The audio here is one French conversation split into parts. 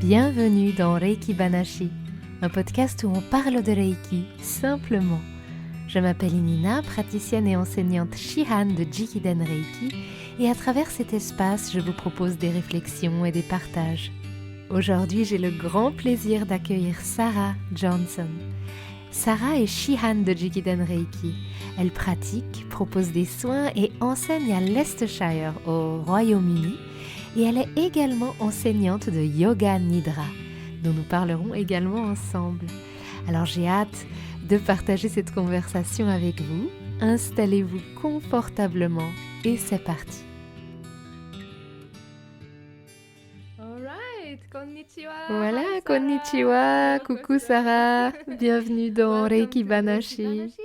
Bienvenue dans Reiki Banashi, un podcast où on parle de Reiki simplement. Je m'appelle Inina, praticienne et enseignante Shihan de Jikiden Reiki, et à travers cet espace, je vous propose des réflexions et des partages. Aujourd'hui, j'ai le grand plaisir d'accueillir Sarah Johnson. Sarah est Shihan de Jikiden Reiki. Elle pratique, propose des soins et enseigne à Leicestershire, au Royaume-Uni. Et elle est également enseignante de Yoga Nidra, dont nous parlerons également ensemble. Alors j'ai hâte de partager cette conversation avec vous. Installez-vous confortablement et c'est parti. Alright, konnichiwa. Voilà, hi, konnichiwa, coucou Sarah, bienvenue dans Reiki Banashi.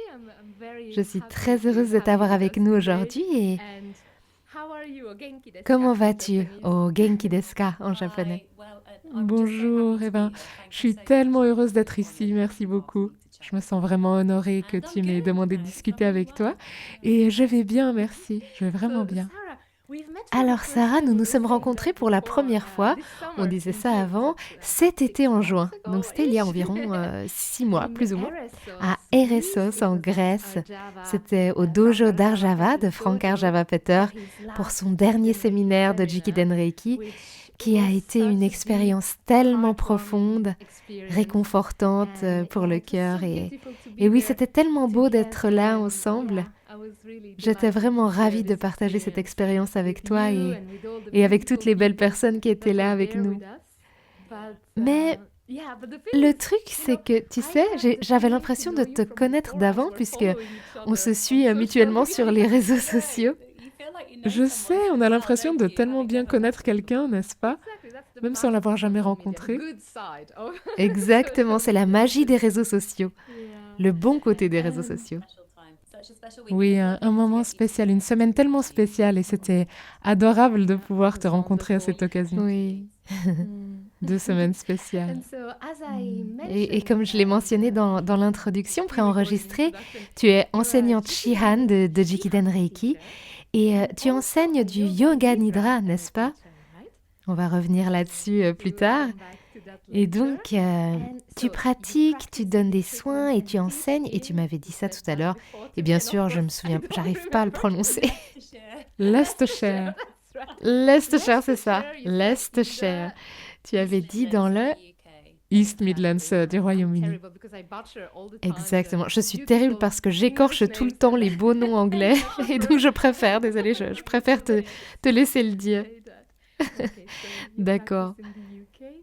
Je suis très heureuse de t'avoir avec nous aujourd'hui et comment vas-tu au Genki desu ka en japonais? Bonjour, je suis tellement heureuse d'être ici, merci beaucoup. Je me sens vraiment honorée que tu m'aies demandé de discuter avec toi et je vais bien, merci, je vais vraiment bien. Alors Sarah, nous nous sommes rencontrés pour la première fois, on disait ça avant, cet été en juin. Donc c'était il y a environ 6 mois, plus ou moins, à Eressos en Grèce. C'était au dojo d'Arjava de Frank Arjava Peter pour son dernier séminaire de Jikiden Reiki, qui a été une expérience tellement profonde, réconfortante pour le cœur. Et oui, c'était tellement beau d'être là ensemble. J'étais vraiment ravie de partager cette expérience avec toi et avec toutes les belles personnes qui étaient là avec nous. Mais le truc, c'est que, tu sais, j'avais l'impression de te connaître d'avant puisque on se suit mutuellement sur les réseaux sociaux. Je sais, on a l'impression de tellement bien connaître quelqu'un, n'est-ce pas? Même sans l'avoir jamais rencontré. Exactement, c'est la magie des réseaux sociaux, le bon côté des réseaux sociaux. Oui, un moment spécial, une semaine tellement spéciale et c'était adorable de pouvoir te rencontrer à cette occasion. Oui. 2 semaines spéciales. Et comme je l'ai mentionné dans l'introduction préenregistrée, tu es enseignante Shihan de Jikiden Reiki et tu enseignes du Yoga Nidra, n'est-ce pas? On va revenir là-dessus plus tard. Et donc, tu pratiques, tu donnes des soins et tu enseignes, et tu m'avais dit ça tout à l'heure. Et bien sûr, je me souviens, j'arrive pas à le prononcer. Leicestershire. Leicestershire, c'est ça. Leicestershire. Tu avais dit dans le East Midlands du Royaume-Uni. Exactement. Je suis terrible parce que j'écorche tout le temps les beaux noms anglais et donc je préfère, désolée, je préfère te laisser le dire. D'accord.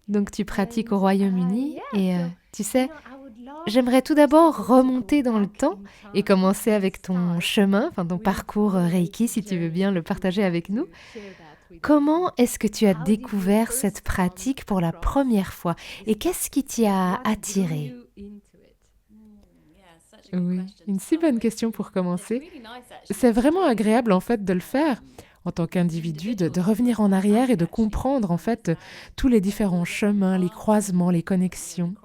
Donc tu pratiques au Royaume-Uni et tu sais, j'aimerais tout d'abord remonter dans le temps et commencer avec ton chemin, enfin ton parcours Reiki, si tu veux bien le partager avec nous. Comment est-ce que tu as découvert cette pratique pour la première fois et qu'est-ce qui t'y a attiré? Oui, une si bonne question pour commencer. C'est vraiment agréable en fait de le faire en tant qu'individu, de revenir en arrière et de comprendre en fait tous les différents chemins, les croisements, les connexions.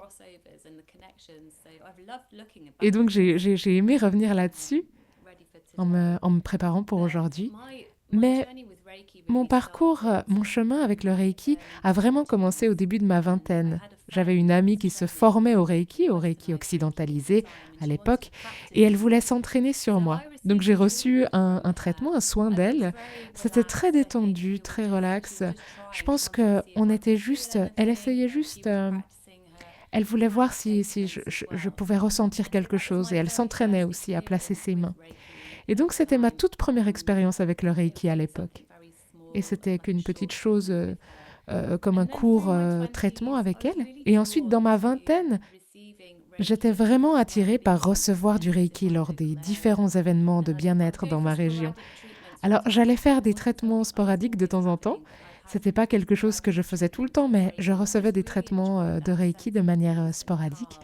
Et donc j'ai aimé revenir là-dessus en me préparant pour aujourd'hui. Mais mon parcours, mon chemin avec le Reiki a vraiment commencé au début de ma vingtaine. J'avais une amie qui se formait au Reiki occidentalisé à l'époque, et elle voulait s'entraîner sur moi. Donc j'ai reçu un traitement, un soin d'elle. C'était très détendu, très relax. Je pense qu'on était juste, elle essayait juste, elle voulait voir si je pouvais ressentir quelque chose, et elle s'entraînait aussi à placer ses mains. Et donc c'était ma toute première expérience avec le Reiki à l'époque. Et c'était qu'une petite chose comme un court traitement avec elle. Et ensuite, dans ma vingtaine, j'étais vraiment attirée par recevoir du Reiki lors des différents événements de bien-être dans ma région. Alors, j'allais faire des traitements sporadiques de temps en temps. C'était pas quelque chose que je faisais tout le temps, mais je recevais des traitements de Reiki de manière sporadique.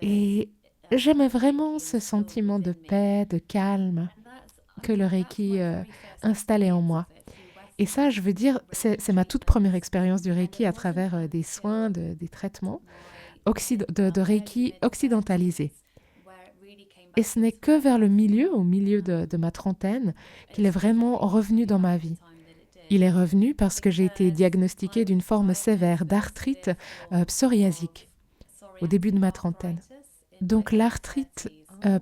Et j'aimais vraiment ce sentiment de paix, de calme que le Reiki installait en moi. Et ça, je veux dire, c'est ma toute première expérience du Reiki à travers des soins, des traitements de Reiki occidentalisés. Et ce n'est que vers au milieu de ma trentaine, qu'il est vraiment revenu dans ma vie. Il est revenu parce que j'ai été diagnostiquée d'une forme sévère d'arthrite psoriasique au début de ma trentaine. Donc l'arthrite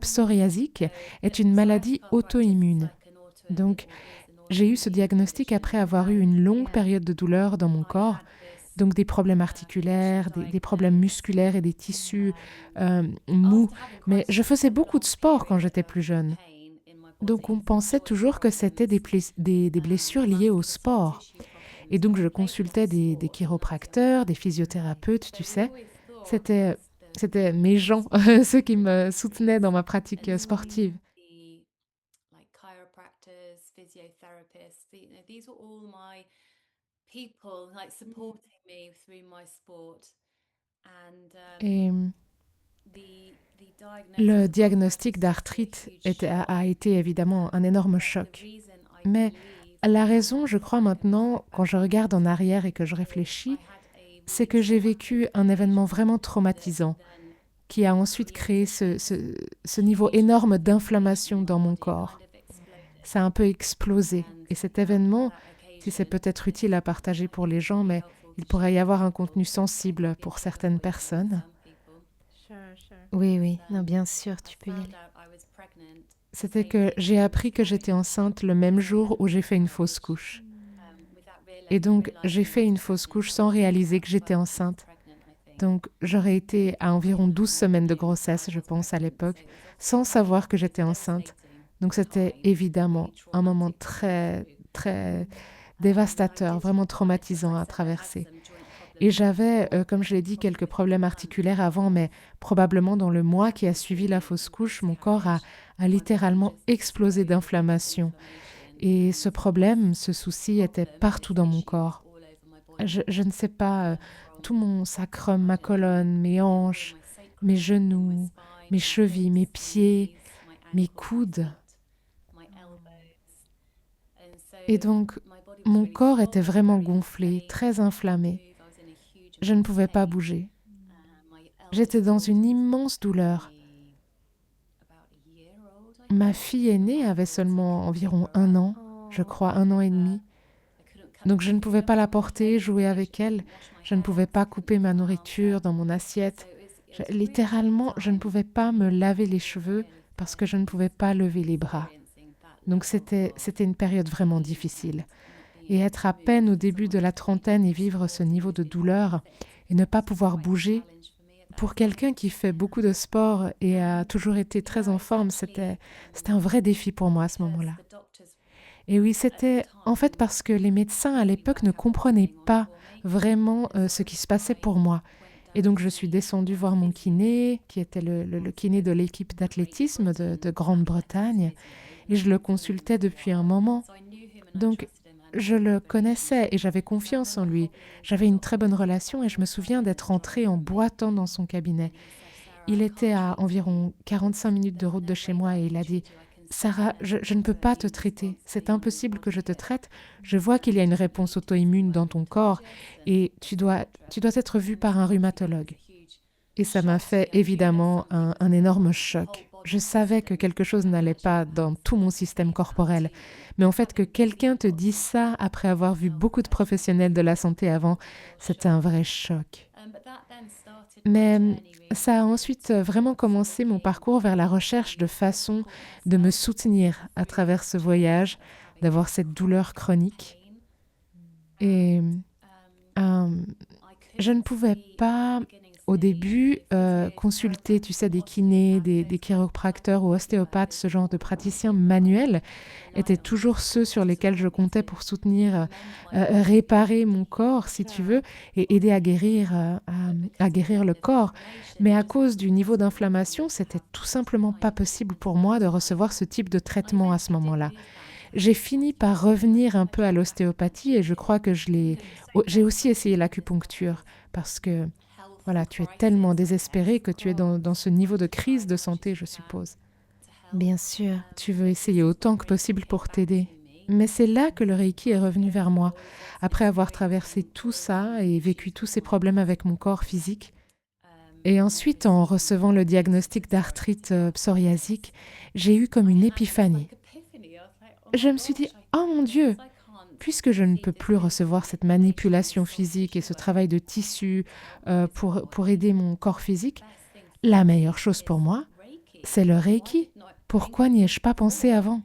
psoriasique est une maladie auto-immune. Donc j'ai eu ce diagnostic après avoir eu une longue période de douleur dans mon corps, donc des problèmes articulaires, des problèmes musculaires et des tissus mous. Mais je faisais beaucoup de sport quand j'étais plus jeune. Donc on pensait toujours que c'était des blessures liées au sport. Et donc je consultais des chiropracteurs, des physiothérapeutes, tu sais. C'était, c'était mes gens, ceux qui me soutenaient dans ma pratique sportive. Et le diagnostic d'arthrite a été évidemment un énorme choc. Mais la raison, je crois maintenant, quand je regarde en arrière et que je réfléchis, c'est que j'ai vécu un événement vraiment traumatisant qui a ensuite créé ce niveau énorme d'inflammation dans mon corps. Ça a un peu explosé. Et cet événement, si c'est peut-être utile à partager pour les gens, mais il pourrait y avoir un contenu sensible pour certaines personnes. Oui, oui, non, bien sûr, tu peux y aller. C'était que j'ai appris que j'étais enceinte le même jour où j'ai fait une fausse couche. Et donc, j'ai fait une fausse couche sans réaliser que j'étais enceinte. Donc, j'aurais été à environ 12 semaines de grossesse, je pense, à l'époque, sans savoir que j'étais enceinte. Donc, c'était évidemment un moment très, très dévastateur, vraiment traumatisant à traverser. Et j'avais, comme je l'ai dit, quelques problèmes articulaires avant, mais probablement dans le mois qui a suivi la fausse couche, mon corps a littéralement explosé d'inflammation. Et ce problème, ce souci était partout dans mon corps. Je ne sais pas, tout mon sacrum, ma colonne, mes hanches, mes genoux, mes chevilles, mes pieds, mes coudes. Et donc, mon corps était vraiment gonflé, très inflammé. Je ne pouvais pas bouger. J'étais dans une immense douleur. Ma fille aînée avait seulement environ 1 an, je crois 1 an et demi. Donc je ne pouvais pas la porter, jouer avec elle. Je ne pouvais pas couper ma nourriture dans mon assiette. Littéralement, je ne pouvais pas me laver les cheveux parce que je ne pouvais pas lever les bras. Donc c'était une période vraiment difficile. Et être à peine au début de la trentaine et vivre ce niveau de douleur et ne pas pouvoir bouger, pour quelqu'un qui fait beaucoup de sport et a toujours été très en forme, c'était un vrai défi pour moi à ce moment-là. Et oui, c'était en fait parce que les médecins à l'époque ne comprenaient pas vraiment ce qui se passait pour moi. Et donc je suis descendue voir mon kiné, qui était le kiné de l'équipe d'athlétisme de Grande-Bretagne, et je le consultais depuis un moment. Donc je le connaissais et j'avais confiance en lui. J'avais une très bonne relation et je me souviens d'être entrée en boitant dans son cabinet. Il était à environ 45 minutes de route de chez moi et il a dit « Sarah, je ne peux pas te traiter. C'est impossible que je te traite. Je vois qu'il y a une réponse auto-immune dans ton corps et tu dois être vue par un rhumatologue. » Et ça m'a fait évidemment un énorme choc. Je savais que quelque chose n'allait pas dans tout mon système corporel. Mais en fait, que quelqu'un te dise ça après avoir vu beaucoup de professionnels de la santé avant, c'était un vrai choc. Mais ça a ensuite vraiment commencé mon parcours vers la recherche de façons de me soutenir à travers ce voyage, d'avoir cette douleur chronique. Et je ne pouvais pas au début consulter, tu sais, des kinés, des chiropracteurs ou ostéopathes, ce genre de praticiens manuels étaient toujours ceux sur lesquels je comptais pour soutenir, réparer mon corps, si tu veux, et aider à guérir le corps. Mais à cause du niveau d'inflammation, c'était tout simplement pas possible pour moi de recevoir ce type de traitement à ce moment-là. J'ai fini par revenir un peu à l'ostéopathie et je crois que j'ai aussi essayé l'acupuncture parce que voilà, tu es tellement désespéré que tu es dans ce niveau de crise de santé, je suppose. Bien sûr. Tu veux essayer autant que possible pour t'aider. Mais c'est là que le Reiki est revenu vers moi, après avoir traversé tout ça et vécu tous ces problèmes avec mon corps physique. Et ensuite, en recevant le diagnostic d'arthrite psoriasique, j'ai eu comme une épiphanie. Je me suis dit, oh mon Dieu, puisque je ne peux plus recevoir cette manipulation physique et ce travail de tissu pour aider mon corps physique, la meilleure chose pour moi, c'est le Reiki. Pourquoi n'y ai-je pas pensé avant?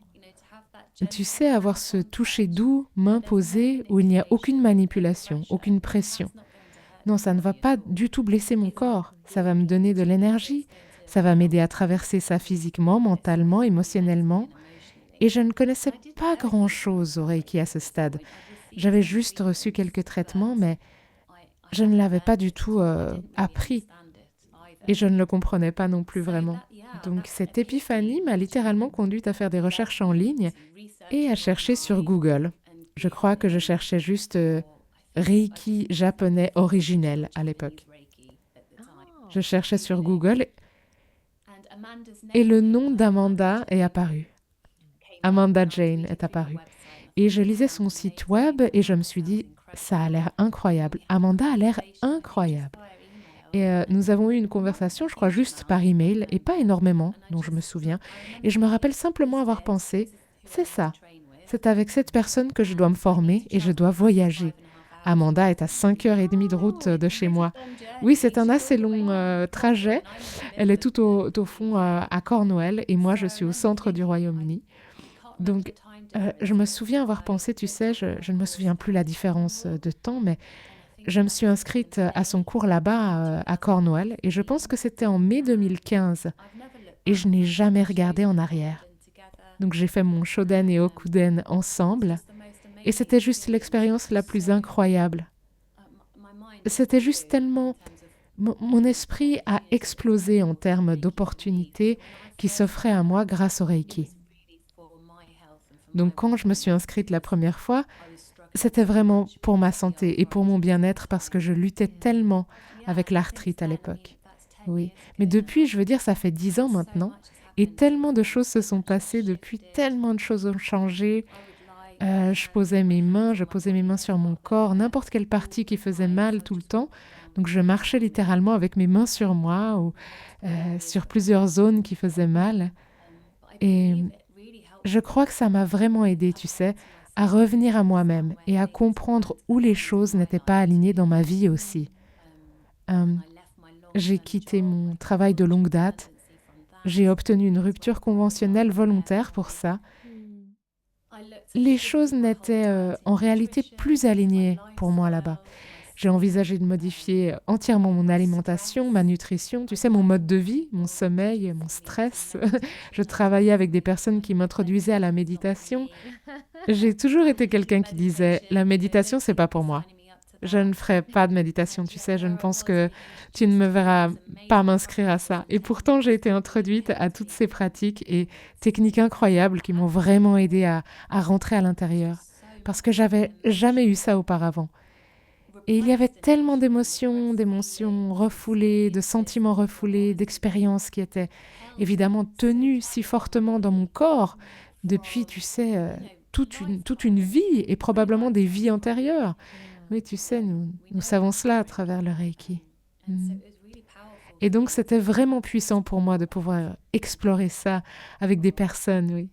Tu sais, avoir ce toucher doux, main posée, où il n'y a aucune manipulation, aucune pression. Non, ça ne va pas du tout blesser mon corps. Ça va me donner de l'énergie. Ça va m'aider à traverser ça physiquement, mentalement, émotionnellement. Et je ne connaissais pas grand-chose au Reiki à ce stade. J'avais juste reçu quelques traitements, mais je ne l'avais pas du tout appris. Et je ne le comprenais pas non plus vraiment. Donc cette épiphanie m'a littéralement conduite à faire des recherches en ligne et à chercher sur Google. Je crois que je cherchais juste Reiki japonais originel à l'époque. Je cherchais sur Google et le nom d'Amanda est apparu. Amanda Jane est apparue. Et je lisais son site web et je me suis dit, ça a l'air incroyable. Amanda a l'air incroyable. Et nous avons eu une conversation, je crois, juste par email, et pas énormément, dont je me souviens. Et je me rappelle simplement avoir pensé, c'est ça. C'est avec cette personne que je dois me former et je dois voyager. Amanda est à 5h30 de route de chez moi. Oui, c'est un assez long trajet. Elle est tout au fond à Cornwall et moi, je suis au centre du Royaume-Uni. Donc, je me souviens avoir pensé, tu sais, je ne me souviens plus la différence de temps, mais je me suis inscrite à son cours là-bas à Cornwall et je pense que c'était en mai 2015 et je n'ai jamais regardé en arrière. Donc, j'ai fait mon Shoden et Okuden ensemble et c'était juste l'expérience la plus incroyable. C'était juste tellement... Mon esprit a explosé en termes d'opportunités qui s'offraient à moi grâce au Reiki. Donc quand je me suis inscrite la première fois, c'était vraiment pour ma santé et pour mon bien-être parce que je luttais tellement avec l'arthrite à l'époque. Oui, mais depuis, je veux dire, ça fait 10 ans maintenant et tellement de choses se sont passées depuis, tellement de choses ont changé. Je posais mes mains sur mon corps, n'importe quelle partie qui faisait mal tout le temps. Donc je marchais littéralement avec mes mains sur moi ou sur plusieurs zones qui faisaient mal. Et je crois que ça m'a vraiment aidée, tu sais, à revenir à moi-même et à comprendre où les choses n'étaient pas alignées dans ma vie aussi. J'ai quitté mon travail de longue date. J'ai obtenu une rupture conventionnelle volontaire pour ça. Les choses n'étaient en réalité plus alignées pour moi là-bas. J'ai envisagé de modifier entièrement mon alimentation, ma nutrition, tu sais, mon mode de vie, mon sommeil, mon stress. Je travaillais avec des personnes qui m'introduisaient à la méditation. J'ai toujours été quelqu'un qui disait « la méditation, c'est pas pour moi ». Je ne ferai pas de méditation, tu sais, je ne pense que tu ne me verras pas m'inscrire à ça. Et pourtant, j'ai été introduite à toutes ces pratiques et techniques incroyables qui m'ont vraiment aidée à rentrer à l'intérieur. Parce que j'avais jamais eu ça auparavant. Et il y avait tellement d'émotions refoulées, de sentiments refoulés, d'expériences qui étaient évidemment tenues si fortement dans mon corps depuis, tu sais, toute une vie et probablement des vies antérieures. Oui, tu sais, nous savons cela à travers le Reiki. Et donc, c'était vraiment puissant pour moi de pouvoir explorer ça avec des personnes, oui.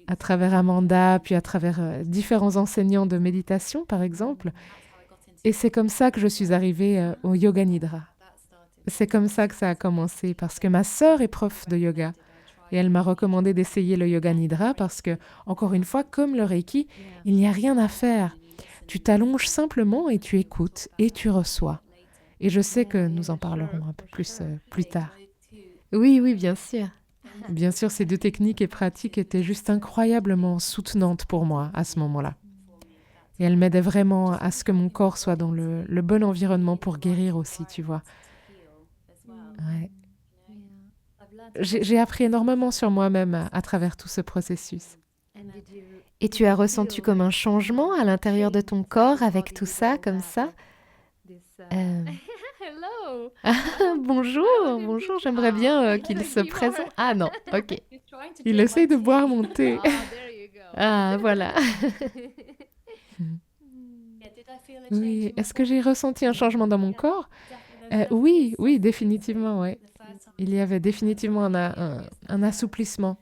À travers Amanda, puis à travers différents enseignants de méditation, par exemple. Et c'est comme ça que je suis arrivée au Yoga Nidra. C'est comme ça que ça a commencé, parce que ma sœur est prof de yoga. Et elle m'a recommandé d'essayer le Yoga Nidra parce que, encore une fois, comme le Reiki, il n'y a rien à faire. Tu t'allonges simplement et tu écoutes et tu reçois. Et je sais que nous en parlerons un peu plus tard. Oui, oui, bien sûr. Bien sûr, ces deux techniques et pratiques étaient juste incroyablement soutenantes pour moi à ce moment-là. Et elles m'aidaient vraiment à ce que mon corps soit dans le bon environnement pour guérir aussi, tu vois. Ouais. J'ai appris énormément sur moi-même à travers tout ce processus. Et tu as ressenti comme un changement à l'intérieur de ton corps avec tout ça, comme ça? Bonjour, j'aimerais bien qu'il se présente. Ah non, ok. Il essaye de boire mon thé. Ah, voilà. Oui, est-ce que j'ai ressenti un changement dans mon corps? Oui, définitivement, ouais. Il y avait définitivement un assouplissement.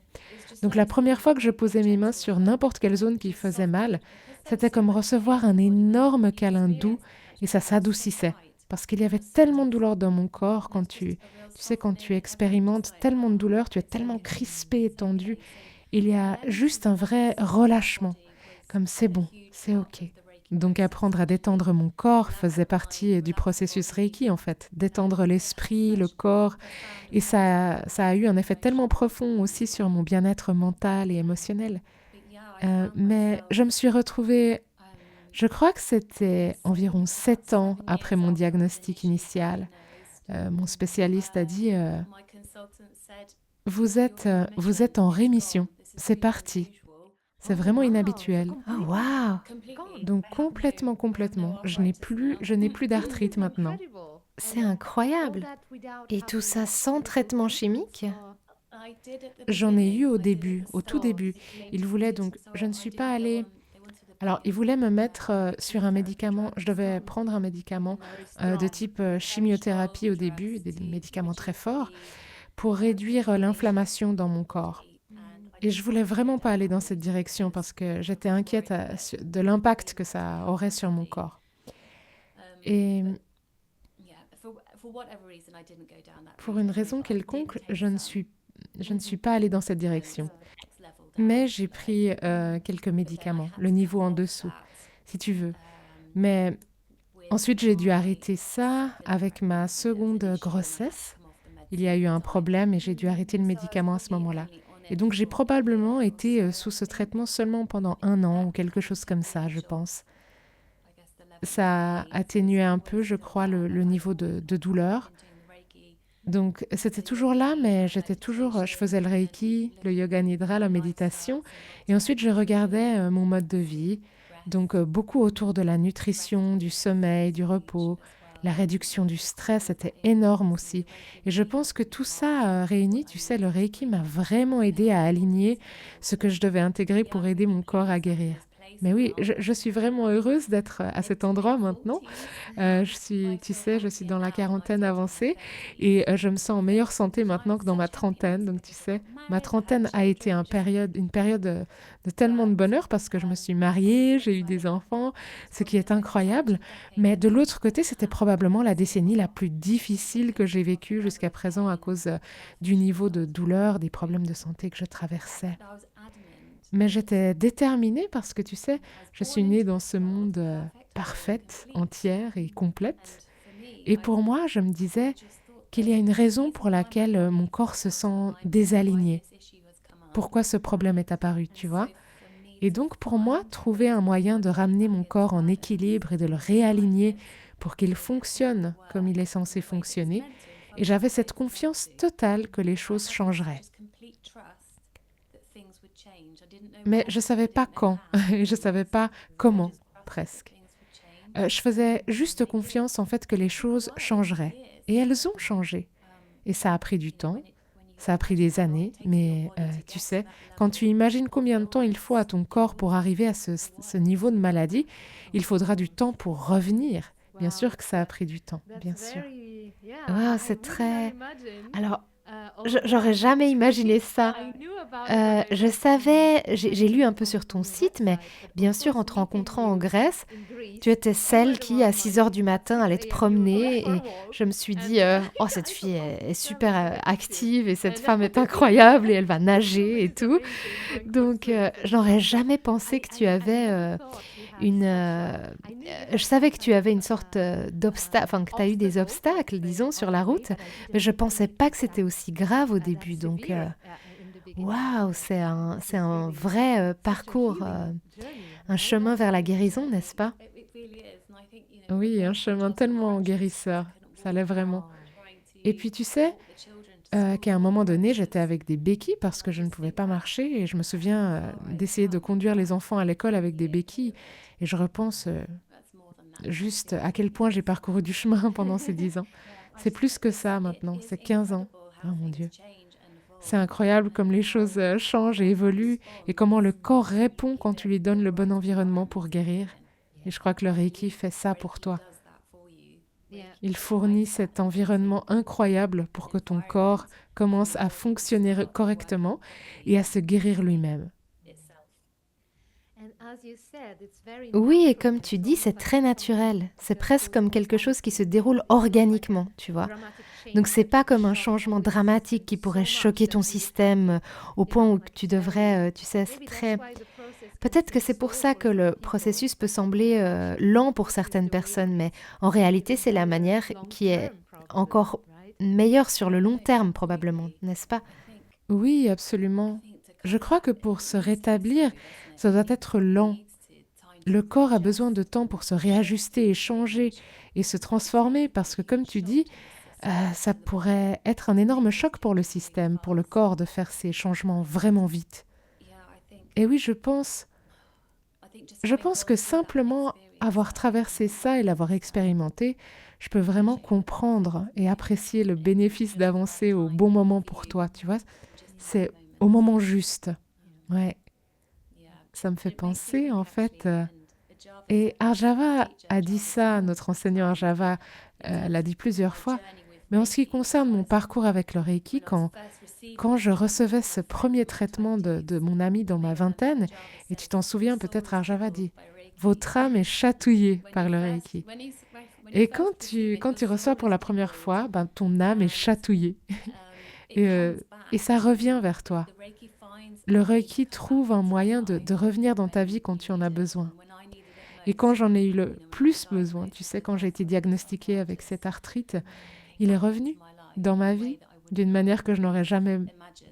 Donc la première fois que je posais mes mains sur n'importe quelle zone qui faisait mal, c'était comme recevoir un énorme câlin doux et ça s'adoucissait. Parce qu'il y avait tellement de douleur dans mon corps tu sais, quand tu expérimentes tellement de douleur, tu es tellement crispé et tendu, il y a juste un vrai relâchement, comme c'est bon, c'est ok. Donc apprendre à détendre mon corps faisait partie du processus Reiki en fait, détendre l'esprit, le corps, et ça a eu un effet tellement profond aussi sur mon bien-être mental et émotionnel. Mais je me suis retrouvée, je crois que c'était environ 7 ans après mon diagnostic initial. Mon spécialiste a dit vous êtes en rémission, c'est parti. C'est vraiment inhabituel. Oh, waouh! Donc complètement, complètement. Je n'ai plus d'arthrite maintenant. C'est incroyable. Et tout ça sans traitement chimique? J'en ai eu au début, au tout début. Il voulait donc, je ne suis pas allée. Alors, il voulait me mettre sur un médicament. Je devais prendre un médicament de type chimiothérapie au début, des médicaments très forts, pour réduire l'inflammation dans mon corps. Et je voulais vraiment pas aller dans cette direction parce que j'étais inquiète de l'impact que ça aurait sur mon corps. Et pour une raison quelconque, je ne suis pas allée dans cette direction. Mais j'ai pris quelques médicaments, le niveau en dessous, si tu veux. Mais ensuite, j'ai dû arrêter ça avec ma seconde grossesse. Il y a eu un problème et j'ai dû arrêter le médicament à ce moment-là. Et donc, j'ai probablement été sous ce traitement seulement pendant 1 an ou quelque chose comme ça, je pense. Ça a atténué un peu, je crois, le niveau de douleur. Donc, c'était toujours là, mais je faisais le Reiki, le yoga nidra, la méditation. Et ensuite, je regardais mon mode de vie. Donc, beaucoup autour de la nutrition, du sommeil, du repos. La réduction du stress était énorme aussi. Et je pense que tout ça réuni, tu sais, le Reiki m'a vraiment aidé à aligner ce que je devais intégrer pour aider mon corps à guérir. Mais oui, je suis vraiment heureuse d'être à cet endroit maintenant. Tu sais, je suis dans la quarantaine avancée et je me sens en meilleure santé maintenant que dans ma trentaine. Donc, tu sais, ma trentaine a été une période de tellement de bonheur parce que je me suis mariée, j'ai eu des enfants, ce qui est incroyable. Mais de l'autre côté, c'était probablement la décennie la plus difficile que j'ai vécue jusqu'à présent à cause du niveau de douleur, des problèmes de santé que je traversais. Mais j'étais déterminée parce que tu sais, je suis née dans ce monde parfaite, entière et complète. Et pour moi, je me disais qu'il y a une raison pour laquelle mon corps se sent désaligné. Pourquoi ce problème est apparu, tu vois? Et donc pour moi, trouver un moyen de ramener mon corps en équilibre et de le réaligner pour qu'il fonctionne comme il est censé fonctionner, et j'avais cette confiance totale que les choses changeraient. Mais je ne savais pas quand, et je ne savais pas comment, presque. Je faisais juste confiance en fait que les choses changeraient. Et elles ont changé. Et ça a pris du temps, ça a pris des années, mais tu sais, quand tu imagines combien de temps il faut à ton corps pour arriver à ce niveau de maladie, il faudra du temps pour revenir. Bien sûr que ça a pris du temps, bien sûr. Wow, c'est très... Alors, j'aurais jamais imaginé ça. Je savais, j'ai lu un peu sur ton site, mais bien sûr, en te rencontrant en Grèce, tu étais celle qui, à 6 heures du matin, allait te promener. Et je me suis dit, oh, cette fille est super active et cette femme est incroyable et elle va nager et tout. Donc, j'aurais jamais pensé que tu avais je savais que tu avais une sorte d'obstacle, enfin que tu as eu des obstacles, disons, sur la route, mais je pensais pas que c'était aussi grave au début. Donc, waouh, c'est un vrai parcours, un chemin vers la guérison, n'est-ce pas? Oui, un chemin tellement guérisseur, ça l'est vraiment. Et puis tu sais, qu'à un moment donné, j'étais avec des béquilles parce que je ne pouvais pas marcher et je me souviens d'essayer de conduire les enfants à l'école avec des béquilles et je repense juste à quel point j'ai parcouru du chemin pendant ces 10 ans. C'est plus que ça maintenant, c'est 15 ans. Oh mon Dieu. C'est incroyable comme les choses changent et évoluent et comment le corps répond quand tu lui donnes le bon environnement pour guérir. Et je crois que le Reiki fait ça pour toi. Il fournit cet environnement incroyable pour que ton corps commence à fonctionner correctement et à se guérir lui-même. Oui, et comme tu dis, c'est très naturel. C'est presque comme quelque chose qui se déroule organiquement, tu vois. Donc c'est pas comme un changement dramatique qui pourrait choquer ton système au point où tu devrais, tu sais, c'est très... Peut-être que c'est pour ça que le processus peut sembler lent pour certaines personnes, mais en réalité, c'est la manière qui est encore meilleure sur le long terme, probablement, n'est-ce pas? Oui, absolument. Je crois que pour se rétablir, ça doit être lent. Le corps a besoin de temps pour se réajuster et changer et se transformer parce que, comme tu dis, ça pourrait être un énorme choc pour le système, pour le corps de faire ces changements vraiment vite. Et oui, je pense que simplement avoir traversé ça et l'avoir expérimenté, je peux vraiment comprendre et apprécier le bénéfice d'avancer au bon moment pour toi, tu vois. C'est au moment juste. Ouais, ça me fait penser en fait. Et Arjava a dit ça, notre enseignant Arjava l'a dit plusieurs fois. Mais en ce qui concerne mon parcours avec le Reiki, quand je recevais ce premier traitement de mon ami dans ma vingtaine, et tu t'en souviens peut-être, Arjava dit, votre âme est chatouillée par le Reiki. Et quand tu reçois pour la première fois, ben, ton âme est chatouillée. Et, euh, et ça revient vers toi. Le Reiki trouve un moyen de revenir dans ta vie quand tu en as besoin. Et quand j'en ai eu le plus besoin, tu sais, quand j'ai été diagnostiquée avec cette arthrite, il est revenu dans ma vie d'une manière que je n'aurais jamais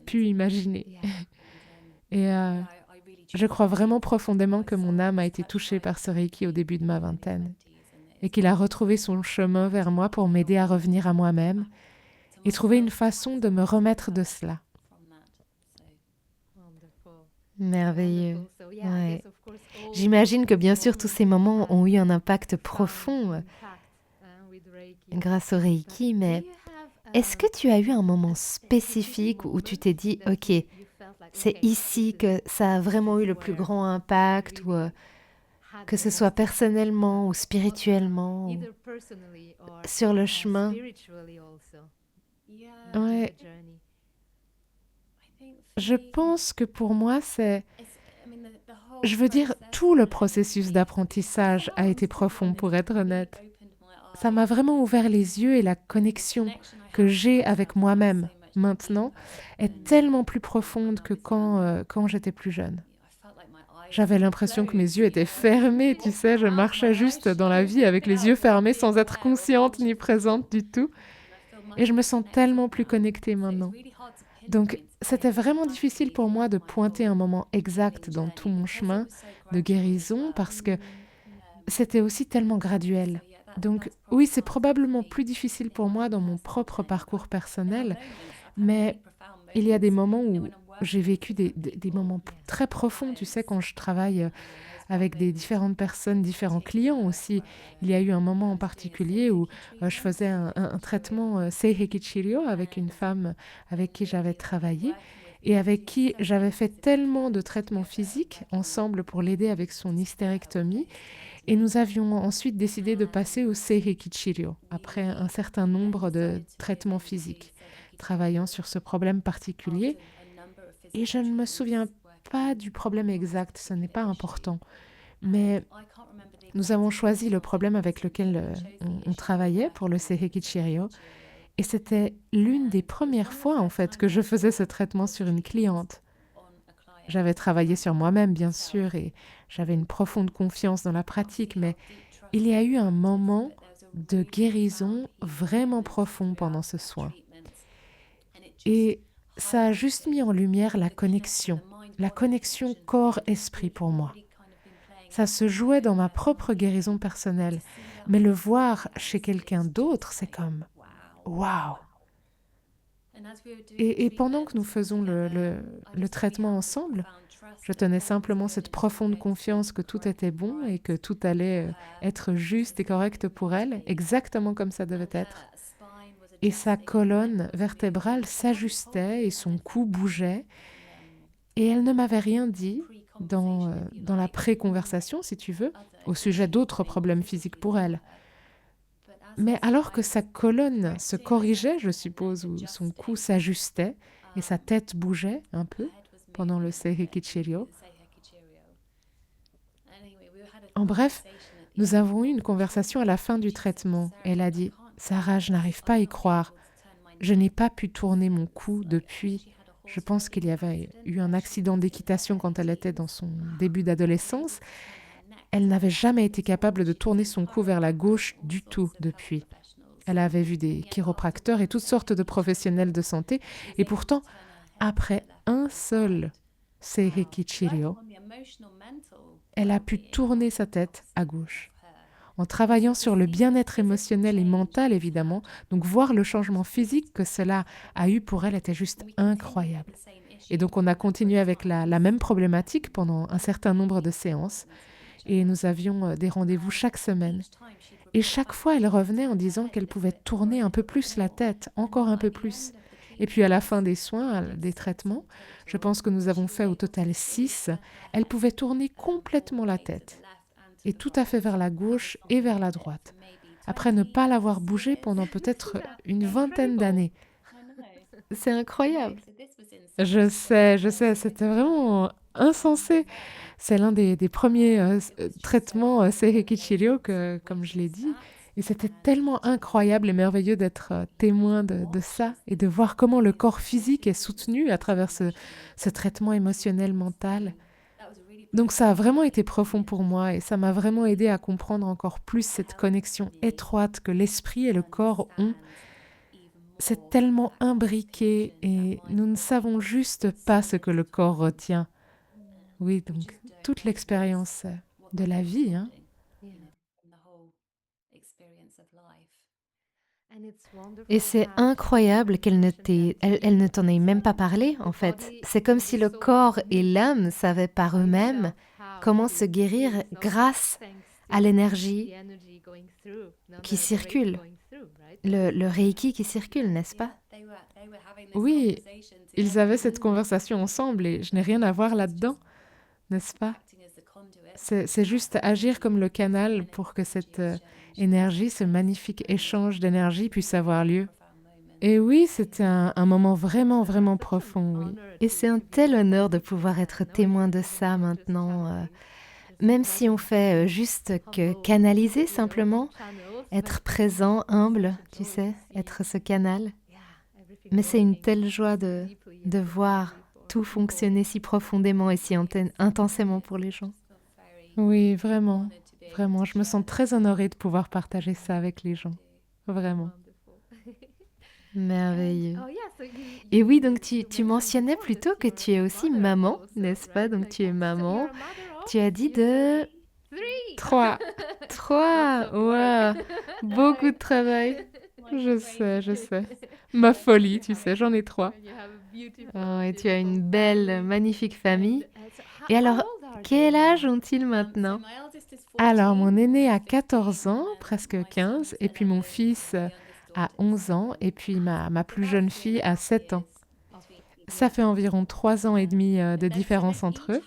pu imaginer. Et je crois vraiment profondément que mon âme a été touchée par ce Reiki au début de ma vingtaine et qu'il a retrouvé son chemin vers moi pour m'aider à revenir à moi-même et trouver une façon de me remettre de cela. Merveilleux. Ouais. J'imagine que bien sûr tous ces moments ont eu un impact profond grâce au Reiki, mais est-ce que tu as eu un moment spécifique où tu t'es dit, OK, c'est ici que ça a vraiment eu le plus grand impact, ou que ce soit personnellement ou spirituellement, ou sur le chemin? Ouais, je pense que pour moi, je veux dire, tout le processus d'apprentissage a été profond, pour être honnête. Ça m'a vraiment ouvert les yeux et la connexion que j'ai avec moi-même maintenant est tellement plus profonde que quand j'étais plus jeune. J'avais l'impression que mes yeux étaient fermés, tu sais, je marchais juste dans la vie avec les yeux fermés sans être consciente ni présente du tout. Et je me sens tellement plus connectée maintenant. Donc, c'était vraiment difficile pour moi de pointer un moment exact dans tout mon chemin de guérison parce que c'était aussi tellement graduel. Donc, oui, c'est probablement plus difficile pour moi dans mon propre parcours personnel, mais il y a des moments où j'ai vécu des moments très profonds, tu sais, quand je travaille avec des différentes personnes, différents clients aussi. Il y a eu un moment en particulier où je faisais un traitement Seiheki Chirio avec une femme avec qui j'avais travaillé et avec qui j'avais fait tellement de traitements physiques ensemble pour l'aider avec son hystérectomie. Et nous avions ensuite décidé de passer au Seiheki Chirio après un certain nombre de traitements physiques, travaillant sur ce problème particulier. Et je ne me souviens pas du problème exact, ce n'est pas important. Mais nous avons choisi le problème avec lequel on travaillait pour le Seiheki Chirio. Et c'était l'une des premières fois, en fait, que je faisais ce traitement sur une cliente. J'avais travaillé sur moi-même, bien sûr, et j'avais une profonde confiance dans la pratique, mais il y a eu un moment de guérison vraiment profond pendant ce soin. Et ça a juste mis en lumière la connexion corps-esprit pour moi. Ça se jouait dans ma propre guérison personnelle, mais le voir chez quelqu'un d'autre, c'est comme waouh! Et pendant que nous faisons le traitement ensemble, je tenais simplement cette profonde confiance que tout était bon et que tout allait être juste et correct pour elle, exactement comme ça devait être. Et sa colonne vertébrale s'ajustait et son cou bougeait. Et elle ne m'avait rien dit dans la pré-conversation, si tu veux, au sujet d'autres problèmes physiques pour elle. Mais alors que sa colonne se corrigeait, je suppose, ou son cou s'ajustait et sa tête bougeait un peu pendant le Seiheki Chiryo. En bref, nous avons eu une conversation à la fin du traitement. Elle a dit: Sarah, je n'arrive pas à y croire. Je n'ai pas pu tourner mon cou depuis. Je pense qu'il y avait eu un accident d'équitation quand elle était dans son début d'adolescence. Elle n'avait jamais été capable de tourner son cou vers la gauche du tout depuis. Elle avait vu des chiropracteurs et toutes sortes de professionnels de santé. Et pourtant, après un seul Seiheki Chiryo, elle a pu tourner sa tête à gauche. En travaillant sur le bien-être émotionnel et mental, évidemment. Donc voir le changement physique que cela a eu pour elle était juste incroyable. Et donc on a continué avec la même problématique pendant un certain nombre de séances. Et nous avions des rendez-vous chaque semaine. Et chaque fois, elle revenait en disant qu'elle pouvait tourner un peu plus la tête, encore un peu plus. Et puis à la fin des soins, des traitements, je pense que nous avons fait au total 6, elle pouvait tourner complètement la tête. Et tout à fait vers la gauche et vers la droite. Après ne pas l'avoir bougée pendant peut-être une vingtaine d'années. C'est incroyable. Je sais, c'était vraiment insensé. C'est l'un des premiers traitements Seiheki Chiryo, comme je l'ai dit. Et c'était tellement incroyable et merveilleux d'être témoin de ça et de voir comment le corps physique est soutenu à travers ce traitement émotionnel mental. Donc ça a vraiment été profond pour moi et ça m'a vraiment aidé à comprendre encore plus cette connexion étroite que l'esprit et le corps ont. C'est tellement imbriqué et nous ne savons juste pas ce que le corps retient. Oui, donc toute l'expérience de la vie, hein. Et c'est incroyable elle ne t'en ait même pas parlé, en fait. C'est comme si le corps et l'âme savaient par eux-mêmes comment se guérir grâce à l'énergie qui circule, le Reiki qui circule, n'est-ce pas? Oui, ils avaient cette conversation ensemble et je n'ai rien à voir là-dedans, n'est-ce pas? C'est juste agir comme le canal pour que cette énergie, ce magnifique échange d'énergie puisse avoir lieu. Et oui, c'était un moment vraiment, vraiment profond, oui. Et c'est un tel honneur de pouvoir être témoin de ça maintenant, même si on fait juste que canaliser simplement, être présent, humble, tu sais, être ce canal. Mais c'est une telle joie de voir tout fonctionner si profondément et si intensément pour les gens. Oui, vraiment, vraiment. Je me sens très honorée de pouvoir partager ça avec les gens. Vraiment. Merveilleux. Et oui, donc tu mentionnais plutôt que tu es aussi maman, n'est-ce pas? Donc tu es maman. Tu as dit de 3. 3. Waouh! Beaucoup de travail. Je sais. Ma folie, tu sais, j'en ai 3. Oh, et tu as une belle, magnifique famille. Et alors, quel âge ont-ils maintenant? Alors, mon aîné a 14 ans, presque 15, et puis mon fils a 11 ans, et puis ma plus jeune fille a 7 ans. Ça fait environ 3 ans et demi de différence entre eux.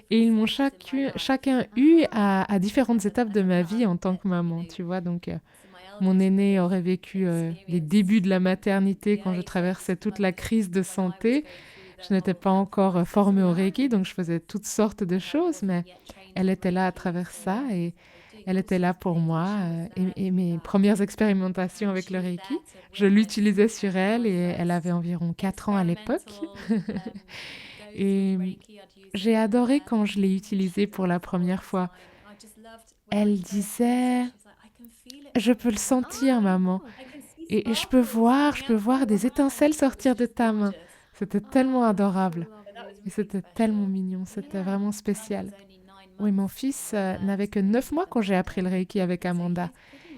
Et ils m'ont chacun eu à différentes étapes de ma vie en tant que maman, tu vois. Donc, mon aîné aurait vécu les débuts de la maternité quand je traversais toute la crise de santé. Je n'étais pas encore formée au Reiki, donc je faisais toutes sortes de choses, mais elle était là à travers ça et elle était là pour moi. Et mes premières expérimentations avec le Reiki, je l'utilisais sur elle et elle avait environ 4 ans à l'époque. Et j'ai adoré quand je l'ai utilisé pour la première fois. Elle disait: je peux le sentir, maman. Et je peux voir des étincelles sortir de ta main. C'était tellement adorable. Et c'était tellement mignon. C'était vraiment spécial. Oui, mon fils n'avait que 9 mois quand j'ai appris le Reiki avec Amanda.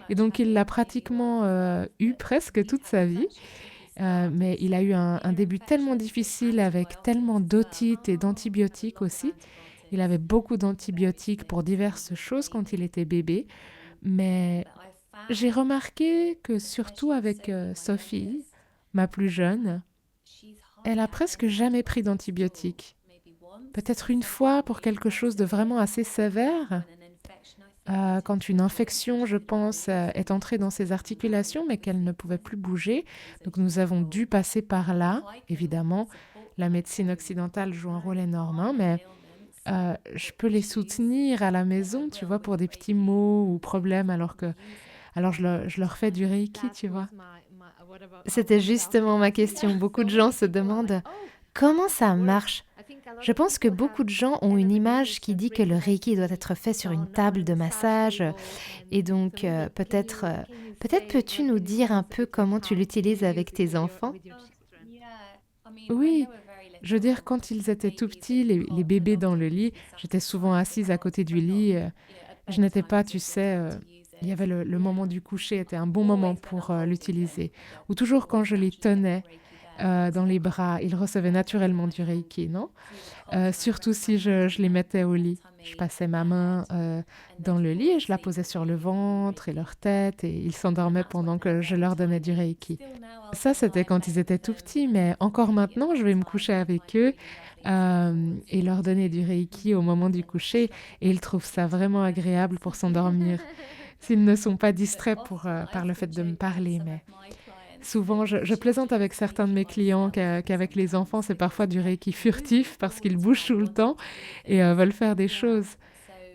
Et donc, il l'a pratiquement eu presque toute sa vie. Mais il a eu un début tellement difficile avec tellement d'otites et d'antibiotiques aussi. Il avait beaucoup d'antibiotiques pour diverses choses quand il était bébé. Mais j'ai remarqué que surtout avec Sophie, ma plus jeune, elle a presque jamais pris d'antibiotiques. Peut-être une fois pour quelque chose de vraiment assez sévère. quand une infection, je pense, est entrée dans ses articulations, mais qu'elle ne pouvait plus bouger. Donc nous avons dû passer par là. Évidemment, la médecine occidentale joue un rôle énorme, hein, mais je peux les soutenir à la maison, tu vois, pour des petits maux ou problèmes, alors je leur fais du Reiki, tu vois. C'était justement ma question. Beaucoup de gens se demandent comment ça marche. Je pense que beaucoup de gens ont une image qui dit que le Reiki doit être fait sur une table de massage. Et donc, peut-être peux-tu nous dire un peu comment tu l'utilises avec tes enfants? Oui, je veux dire, quand ils étaient tout petits, les bébés dans le lit, j'étais souvent assise à côté du lit. Je n'étais pas, tu sais, il y avait le moment du coucher, était un bon moment pour l'utiliser. Ou toujours quand je les tenais dans les bras, ils recevaient naturellement du Reiki, non? Surtout si je les mettais au lit. Je passais ma main dans le lit et je la posais sur le ventre et leur tête et ils s'endormaient pendant que je leur donnais du Reiki. Ça, c'était quand ils étaient tout petits, mais encore maintenant, je vais me coucher avec eux et leur donner du Reiki au moment du coucher et ils trouvent ça vraiment agréable pour s'endormir s'ils ne sont pas distraits par le fait de me parler. Mais souvent, je plaisante avec certains de mes clients qu'avec les enfants, c'est parfois du Reiki furtif parce qu'ils bougent tout le temps et veulent faire des choses.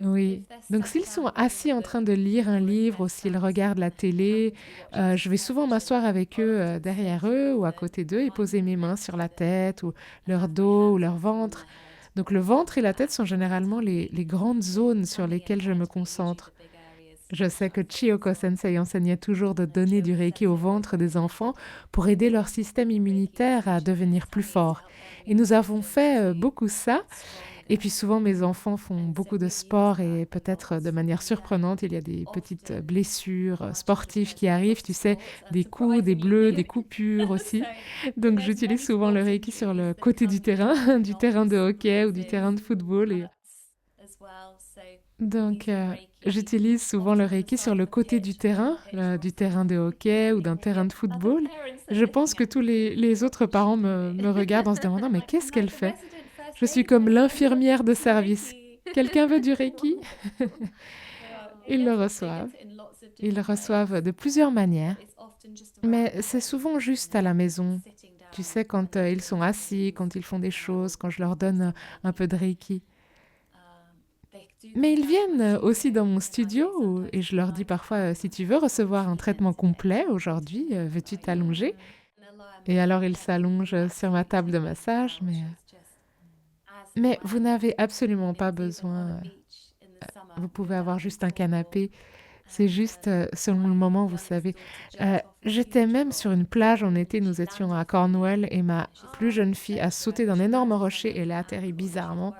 Oui. Donc s'ils sont assis en train de lire un livre ou s'ils regardent la télé, je vais souvent m'asseoir avec eux derrière eux ou à côté d'eux et poser mes mains sur la tête ou leur dos ou leur ventre. Donc le ventre et la tête sont généralement les grandes zones sur lesquelles je me concentre. Je sais que Chiyoko Sensei enseignait toujours de donner du Reiki au ventre des enfants pour aider leur système immunitaire à devenir plus fort. Et nous avons fait beaucoup ça. Et puis souvent, mes enfants font beaucoup de sport et peut-être de manière surprenante, il y a des petites blessures sportives qui arrivent, tu sais, des coups, des bleus, des coupures aussi. Donc j'utilise souvent le Reiki sur le côté du terrain, du terrain de hockey ou du terrain de football. Donc j'utilise souvent le Reiki sur le côté du terrain de hockey ou d'un terrain de football. Je pense que tous les autres parents me regardent en se demandant, mais qu'est-ce qu'elle fait? Je suis comme l'infirmière de service. Quelqu'un veut du Reiki? Ils le reçoivent. Ils le reçoivent de plusieurs manières, mais c'est souvent juste à la maison. Tu sais, quand ils sont assis, quand ils font des choses, quand je leur donne un peu de Reiki. Mais ils viennent aussi dans mon studio et je leur dis parfois, si tu veux recevoir un traitement complet aujourd'hui, veux-tu t'allonger? Et alors ils s'allongent sur ma table de massage, mais vous n'avez absolument pas besoin. Vous pouvez avoir juste un canapé. C'est juste selon le moment, vous savez. J'étais même sur une plage en été, nous étions à Cornwall et ma plus jeune fille a sauté d'un énorme rocher et elle a atterri bizarrement.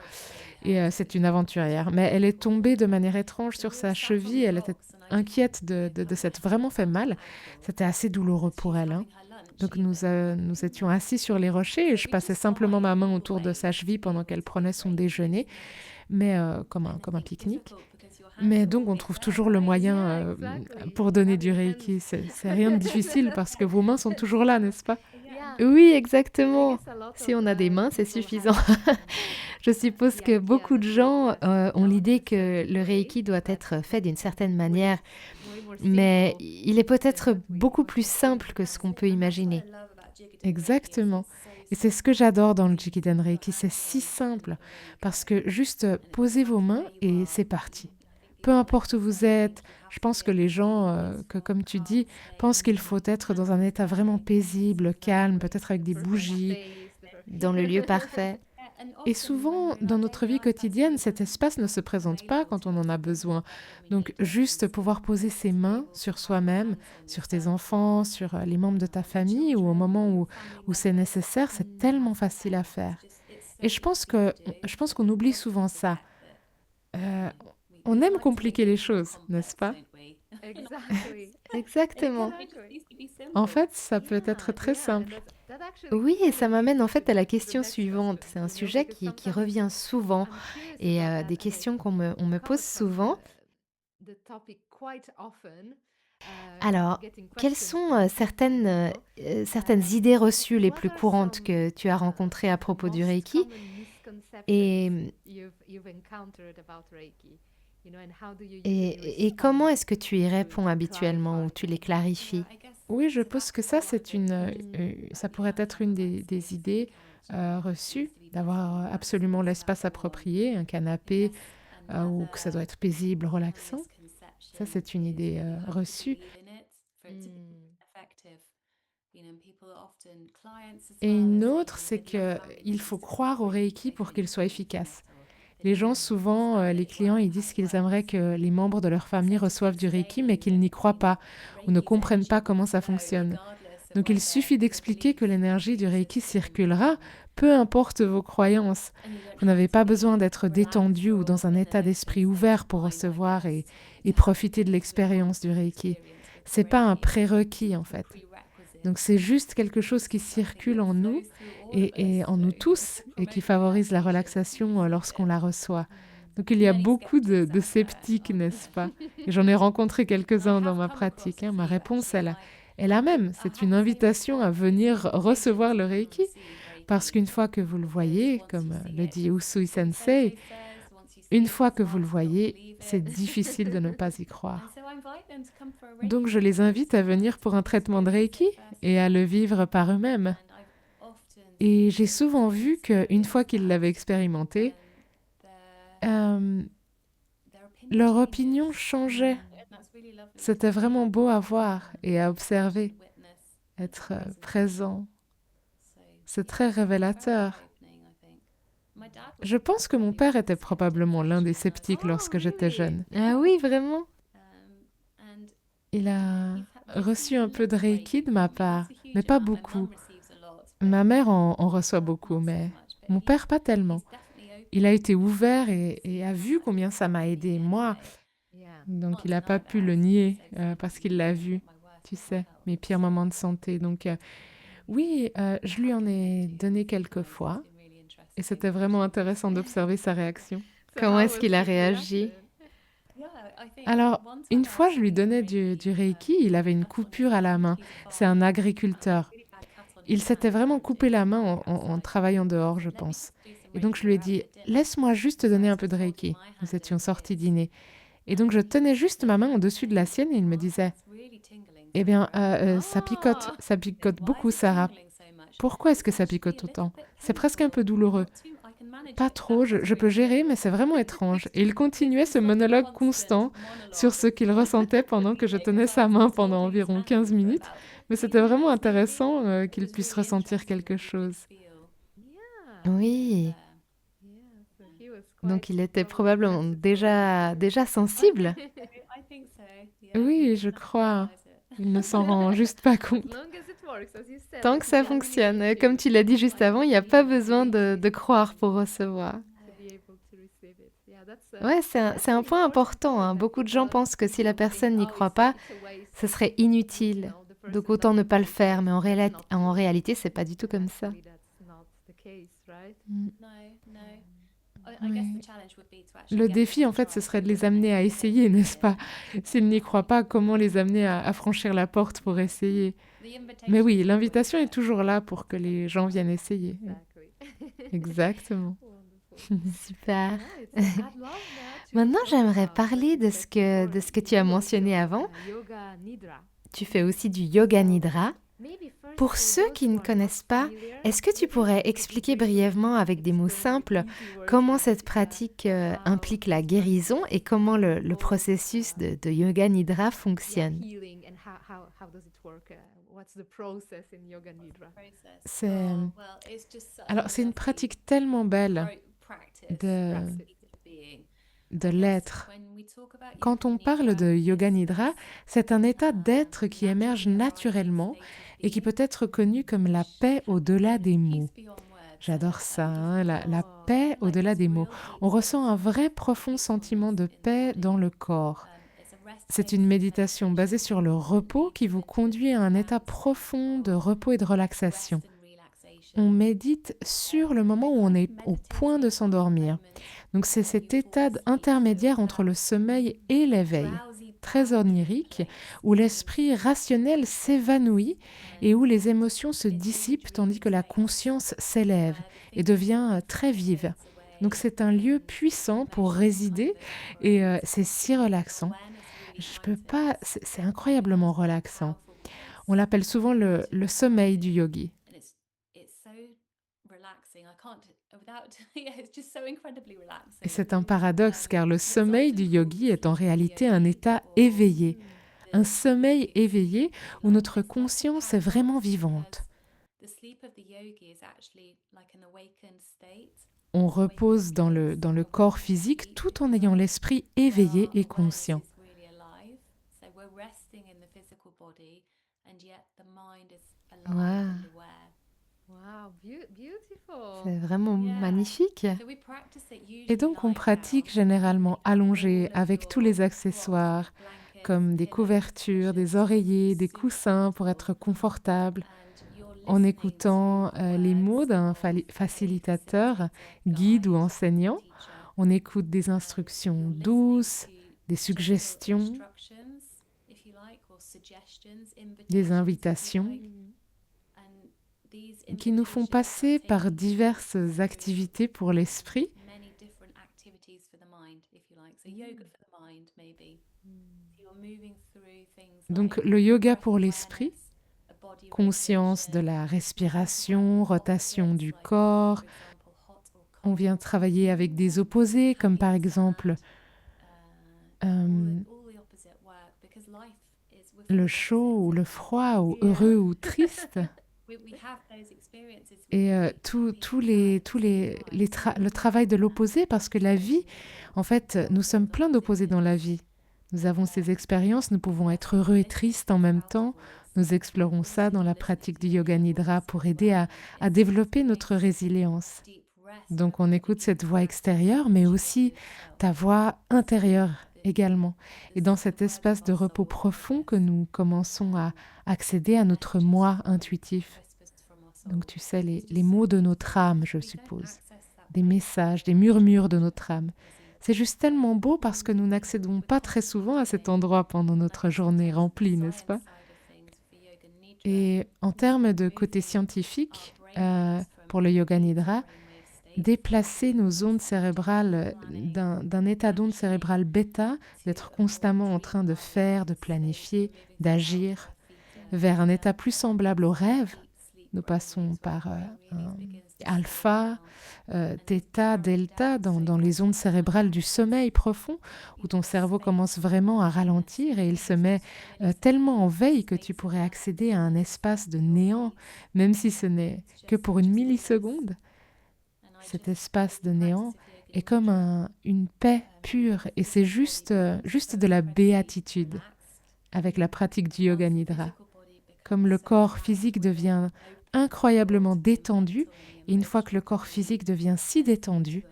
Et c'est une aventurière. Mais elle est tombée de manière étrange sur sa cheville. Elle était inquiète de s'être vraiment fait mal. C'était assez douloureux pour elle, hein. Donc nous étions assis sur les rochers et je passais simplement ma main autour de sa cheville pendant qu'elle prenait son déjeuner, mais comme un pique-nique. Mais donc on trouve toujours le moyen pour donner du Reiki. C'est rien de difficile parce que vos mains sont toujours là, n'est-ce pas? Oui, exactement. Si on a des mains, c'est suffisant. Je suppose que beaucoup de gens ont l'idée que le Reiki doit être fait d'une certaine manière, mais il est peut-être beaucoup plus simple que ce qu'on peut imaginer. Exactement. Et c'est ce que j'adore dans le Jikiden Reiki. C'est si simple parce que juste posez vos mains et c'est parti. Peu importe où vous êtes, je pense que les gens, que comme tu dis, pensent qu'il faut être dans un état vraiment paisible, calme, peut-être avec des bougies. Dans le lieu parfait. Et souvent, dans notre vie quotidienne, cet espace ne se présente pas quand on en a besoin. Donc, juste pouvoir poser ses mains sur soi-même, sur tes enfants, sur les membres de ta famille, ou au moment où c'est nécessaire, c'est tellement facile à faire. Et je pense qu'on oublie souvent ça. Euh, on aime compliquer les choses, n'est-ce pas? Exactement. En fait, ça peut être très simple. Oui, et ça m'amène en fait à la question suivante. C'est un sujet qui revient souvent et des questions on me pose souvent. Alors, quelles sont certaines idées reçues les plus courantes que tu as rencontrées à propos du Reiki? Et Et comment est-ce que tu y réponds habituellement ou tu les clarifies? Oui, je pense que ça, ça pourrait être une des idées reçues, d'avoir absolument l'espace approprié, un canapé, ou que ça doit être paisible, relaxant. Ça, c'est une idée reçue. Et une autre, c'est qu'il faut croire au Reiki pour qu'il soit efficace. Les gens, souvent, les clients, ils disent qu'ils aimeraient que les membres de leur famille reçoivent du Reiki, mais qu'ils n'y croient pas ou ne comprennent pas comment ça fonctionne. Donc il suffit d'expliquer que l'énergie du Reiki circulera, peu importe vos croyances. Vous n'avez pas besoin d'être détendu ou dans un état d'esprit ouvert pour recevoir et profiter de l'expérience du Reiki. C'est pas un prérequis en fait. Donc c'est juste quelque chose qui circule en nous et en nous tous et qui favorise la relaxation lorsqu'on la reçoit. Donc il y a beaucoup de sceptiques, n'est-ce pas? Et j'en ai rencontré quelques-uns dans ma pratique, hein. Ma réponse est la même. C'est une invitation à venir recevoir le Reiki. Parce qu'une fois que vous le voyez, comme le dit Usui Sensei, une fois que vous le voyez, c'est difficile de ne pas y croire. Donc je les invite à venir pour un traitement de Reiki et à le vivre par eux-mêmes. Et j'ai souvent vu qu'une fois qu'ils l'avaient expérimenté, euh, leur opinion changeait. C'était vraiment beau à voir et à observer, être présent. C'est très révélateur. Je pense que mon père était probablement l'un des sceptiques lorsque j'étais jeune. Ah oui, vraiment? Il a reçu un peu de Reiki de ma part, mais pas beaucoup. Ma mère en reçoit beaucoup, mais mon père pas tellement. Il a été ouvert et a vu combien ça m'a aidé, moi. Donc il n'a pas pu le nier parce qu'il l'a vu, tu sais, mes pires moments de santé. Donc oui, je lui en ai donné quelques fois et c'était vraiment intéressant d'observer sa réaction. Comment est-ce qu'il a réagi? Alors, une fois, je lui donnais du Reiki, il avait une coupure à la main. C'est un agriculteur. Il s'était vraiment coupé la main en travaillant dehors, je pense. Et donc, je lui ai dit, laisse-moi juste te donner un peu de Reiki. Nous étions sortis dîner. Et donc, je tenais juste ma main au-dessus de la sienne et il me disait, eh bien, ça picote beaucoup, Sarah. Pourquoi est-ce que ça picote autant? C'est presque un peu douloureux. Pas trop, je peux gérer, mais c'est vraiment étrange. Et il continuait ce monologue constant sur ce qu'il ressentait pendant que je tenais sa main pendant environ 15 minutes. Mais c'était vraiment intéressant qu'il puisse ressentir quelque chose. Oui. Donc il était probablement déjà sensible. Oui, je crois. Il ne s'en rend juste pas compte. Tant que ça fonctionne. Comme tu l'as dit juste avant, il n'y a pas besoin de croire pour recevoir. Ouais, c'est un point important, hein. Beaucoup de gens pensent que si la personne n'y croit pas, ce serait inutile. Donc autant ne pas le faire. Mais en réalité, c'est pas du tout comme ça. Mm. Oui. Le défi, en fait, ce serait de les amener à essayer, n'est-ce pas? S'ils n'y croient pas, comment les amener à franchir la porte pour essayer? Mais oui, l'invitation est toujours là pour que les gens viennent essayer. Exactement. Super. Maintenant, j'aimerais parler de ce que tu as mentionné avant. Tu fais aussi du yoga nidra. Pour ceux qui ne connaissent pas, est-ce que tu pourrais expliquer brièvement avec des mots simples comment cette pratique implique la guérison et comment le processus de yoga nidra fonctionne? C'est alors c'est une pratique tellement belle de de l'être. Quand on parle de yoga nidra, c'est un état d'être qui émerge naturellement et qui peut être connu comme la paix au-delà des mots. J'adore ça, hein, la paix au-delà des mots. On ressent un vrai profond sentiment de paix dans le corps. C'est une méditation basée sur le repos qui vous conduit à un état profond de repos et de relaxation. On médite sur le moment où on est au point de s'endormir. Donc c'est cet état intermédiaire entre le sommeil et l'éveil, très onirique, où l'esprit rationnel s'évanouit et où les émotions se dissipent tandis que la conscience s'élève et devient très vive. Donc c'est un lieu puissant pour résider et c'est si relaxant. Je peux pas, c'est incroyablement relaxant. On l'appelle souvent le sommeil du yogi. Et c'est un paradoxe car le sommeil du yogi est en réalité un état éveillé, un sommeil éveillé où notre conscience est vraiment vivante. On repose dans le corps physique tout en ayant l'esprit éveillé et conscient. Waouh, c'est vraiment magnifique. Et donc on pratique généralement allongé avec tous les accessoires comme des couvertures, des oreillers, des coussins pour être confortable, en écoutant les mots d'un facilitateur, guide ou enseignant. On écoute des instructions douces, des suggestions, des invitations qui nous font passer par diverses activités pour l'esprit. Donc le yoga pour l'esprit, conscience de la respiration, rotation du corps. On vient travailler avec des opposés comme par exemple euh, le chaud ou le froid ou heureux ou triste. Et le travail de l'opposé, parce que la vie, en fait, nous sommes plein d'opposés dans la vie. Nous avons ces expériences, nous pouvons être heureux et tristes en même temps. Nous explorons ça dans la pratique du Yoga Nidra pour aider à développer notre résilience. Donc on écoute cette voix extérieure, mais aussi ta voix intérieure également. Et dans cet espace de repos profond que nous commençons à accéder à notre moi intuitif. Donc tu sais, les mots de notre âme, je suppose, des messages, des murmures de notre âme. C'est juste tellement beau parce que nous n'accédons pas très souvent à cet endroit pendant notre journée remplie, n'est-ce pas? Et en termes de côté scientifique, pour le Yoga Nidra, déplacer nos ondes cérébrales d'un état d'onde cérébrale bêta, d'être constamment en train de faire, de planifier, d'agir, vers un état plus semblable au rêve. Nous passons par un alpha, theta, delta, dans les ondes cérébrales du sommeil profond, où ton cerveau commence vraiment à ralentir et il se met tellement en veille que tu pourrais accéder à un espace de néant, même si ce n'est que pour une milliseconde. Cet espace de néant est comme une paix pure et c'est juste de la béatitude avec la pratique du Yoga Nidra. Comme le corps physique devient incroyablement détendu, et une fois que le corps physique devient si détendu,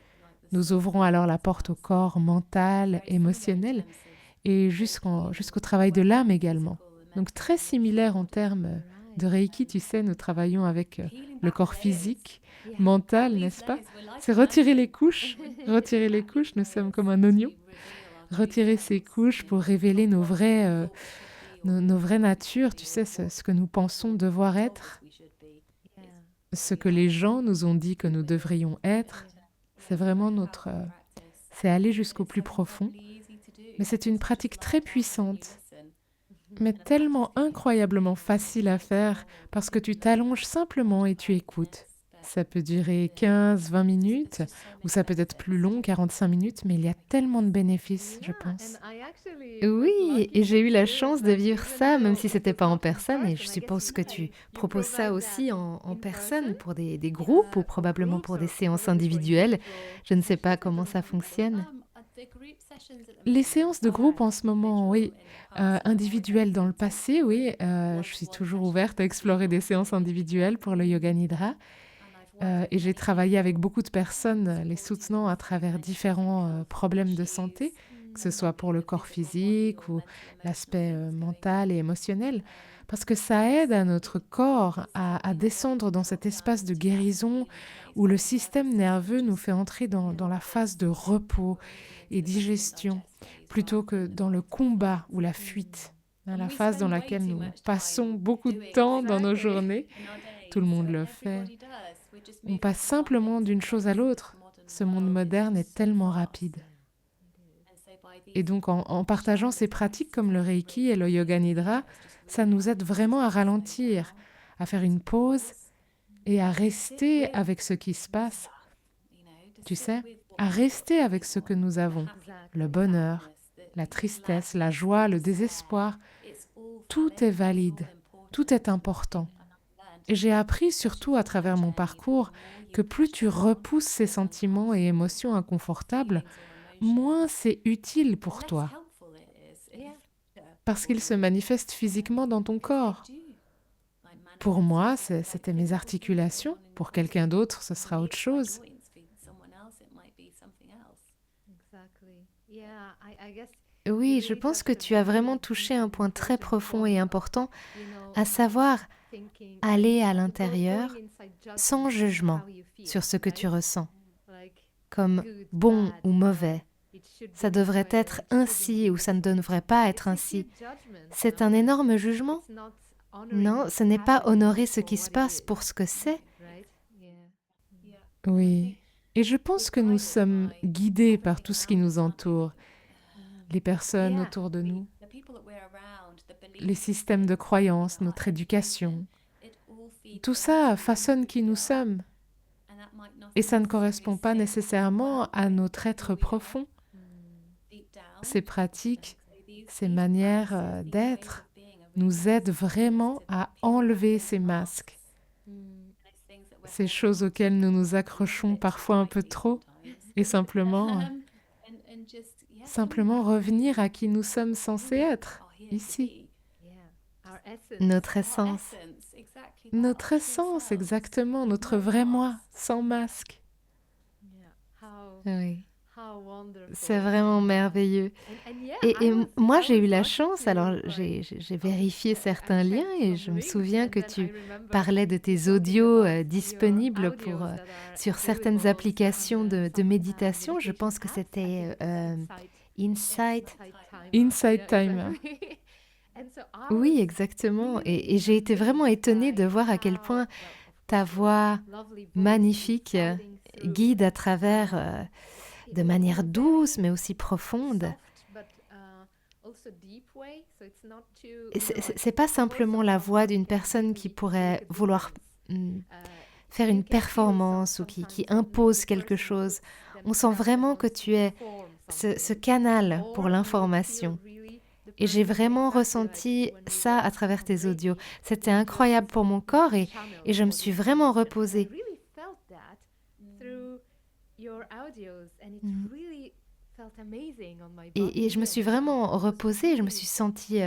nous ouvrons alors la porte au corps mental, émotionnel et jusqu'au travail de l'âme également. Donc très similaire en termes de Reiki, tu sais, nous travaillons avec le corps physique, mental, n'est-ce pas? C'est retirer les couches, nous sommes comme un oignon. Retirer ces couches pour révéler nos vraies natures, tu sais, ce que nous pensons devoir être, ce que les gens nous ont dit que nous devrions être. C'est vraiment c'est aller jusqu'au plus profond. Mais c'est une pratique très puissante, mais tellement incroyablement facile à faire parce que tu t'allonges simplement et tu écoutes. Ça peut durer 15-20 minutes ou ça peut être plus long, 45 minutes, mais il y a tellement de bénéfices, je pense. Oui, et j'ai eu la chance de vivre ça, même si c'était pas en personne, et je suppose que tu proposes ça aussi en personne pour des groupes ou probablement pour des séances individuelles. Je ne sais pas comment ça fonctionne. Les séances de groupe en ce moment, oui. Individuelles dans le passé, oui. Je suis toujours ouverte à explorer des séances individuelles pour le Yoga Nidra. Et j'ai travaillé avec beaucoup de personnes, les soutenant à travers différents problèmes de santé, que ce soit pour le corps physique ou l'aspect mental et émotionnel, parce que ça aide à notre corps à descendre dans cet espace de guérison où le système nerveux nous fait entrer dans la phase de repos et digestion, plutôt que dans le combat ou la fuite, hein, la phase dans laquelle nous passons beaucoup de temps dans nos journées. Tout le monde le fait. On passe simplement d'une chose à l'autre, Ce monde moderne est tellement rapide. Et donc, en partageant ces pratiques comme le Reiki et le Yoga Nidra, ça nous aide vraiment à ralentir, à faire une pause et à rester avec ce qui se passe, tu sais, à rester avec ce que nous avons, le bonheur, la tristesse, la joie, le désespoir. Tout est valide, tout est important. Et j'ai appris surtout à travers mon parcours que plus tu repousses ces sentiments et émotions inconfortables, moins c'est utile pour toi, parce qu'ils se manifestent physiquement dans ton corps. Pour moi, c'était mes articulations. Pour quelqu'un d'autre, ce sera autre chose. Oui, je pense que tu as vraiment touché un point très profond et important, à savoir aller à l'intérieur sans jugement sur ce que tu ressens, comme bon ou mauvais. Ça devrait être ainsi ou ça ne devrait pas être ainsi. C'est un énorme jugement. Non, ce n'est pas honorer ce qui se passe pour ce que c'est. Oui. Et je pense que nous sommes guidés par tout ce qui nous entoure, les personnes autour de nous, les systèmes de croyances, notre éducation. Tout ça façonne qui nous sommes. Et ça ne correspond pas nécessairement à notre être profond. Ces pratiques, ces manières d'être nous aident vraiment à enlever ces masques, ces choses auxquelles nous nous accrochons parfois un peu trop, et simplement revenir à qui nous sommes censés être, ici. Notre essence. Notre essence, exactement, notre vrai moi, sans masque. Oui. C'est vraiment merveilleux. Et moi, j'ai eu la chance, alors j'ai vérifié certains liens et je me souviens que tu parlais de tes audios disponibles sur certaines applications de méditation. Je pense que c'était Insight. Insight Timer. Oui, exactement. Et j'ai été vraiment étonnée de voir à quel point ta voix magnifique guide à travers de manière douce, mais aussi profonde. C'est pas simplement la voix d'une personne qui pourrait vouloir faire une performance ou qui impose quelque chose. On sent vraiment que tu es ce canal pour l'information. Et j'ai vraiment ressenti ça à travers tes audios. C'était incroyable pour mon corps et je me suis vraiment reposée. Et je me suis vraiment reposée, je me suis sentie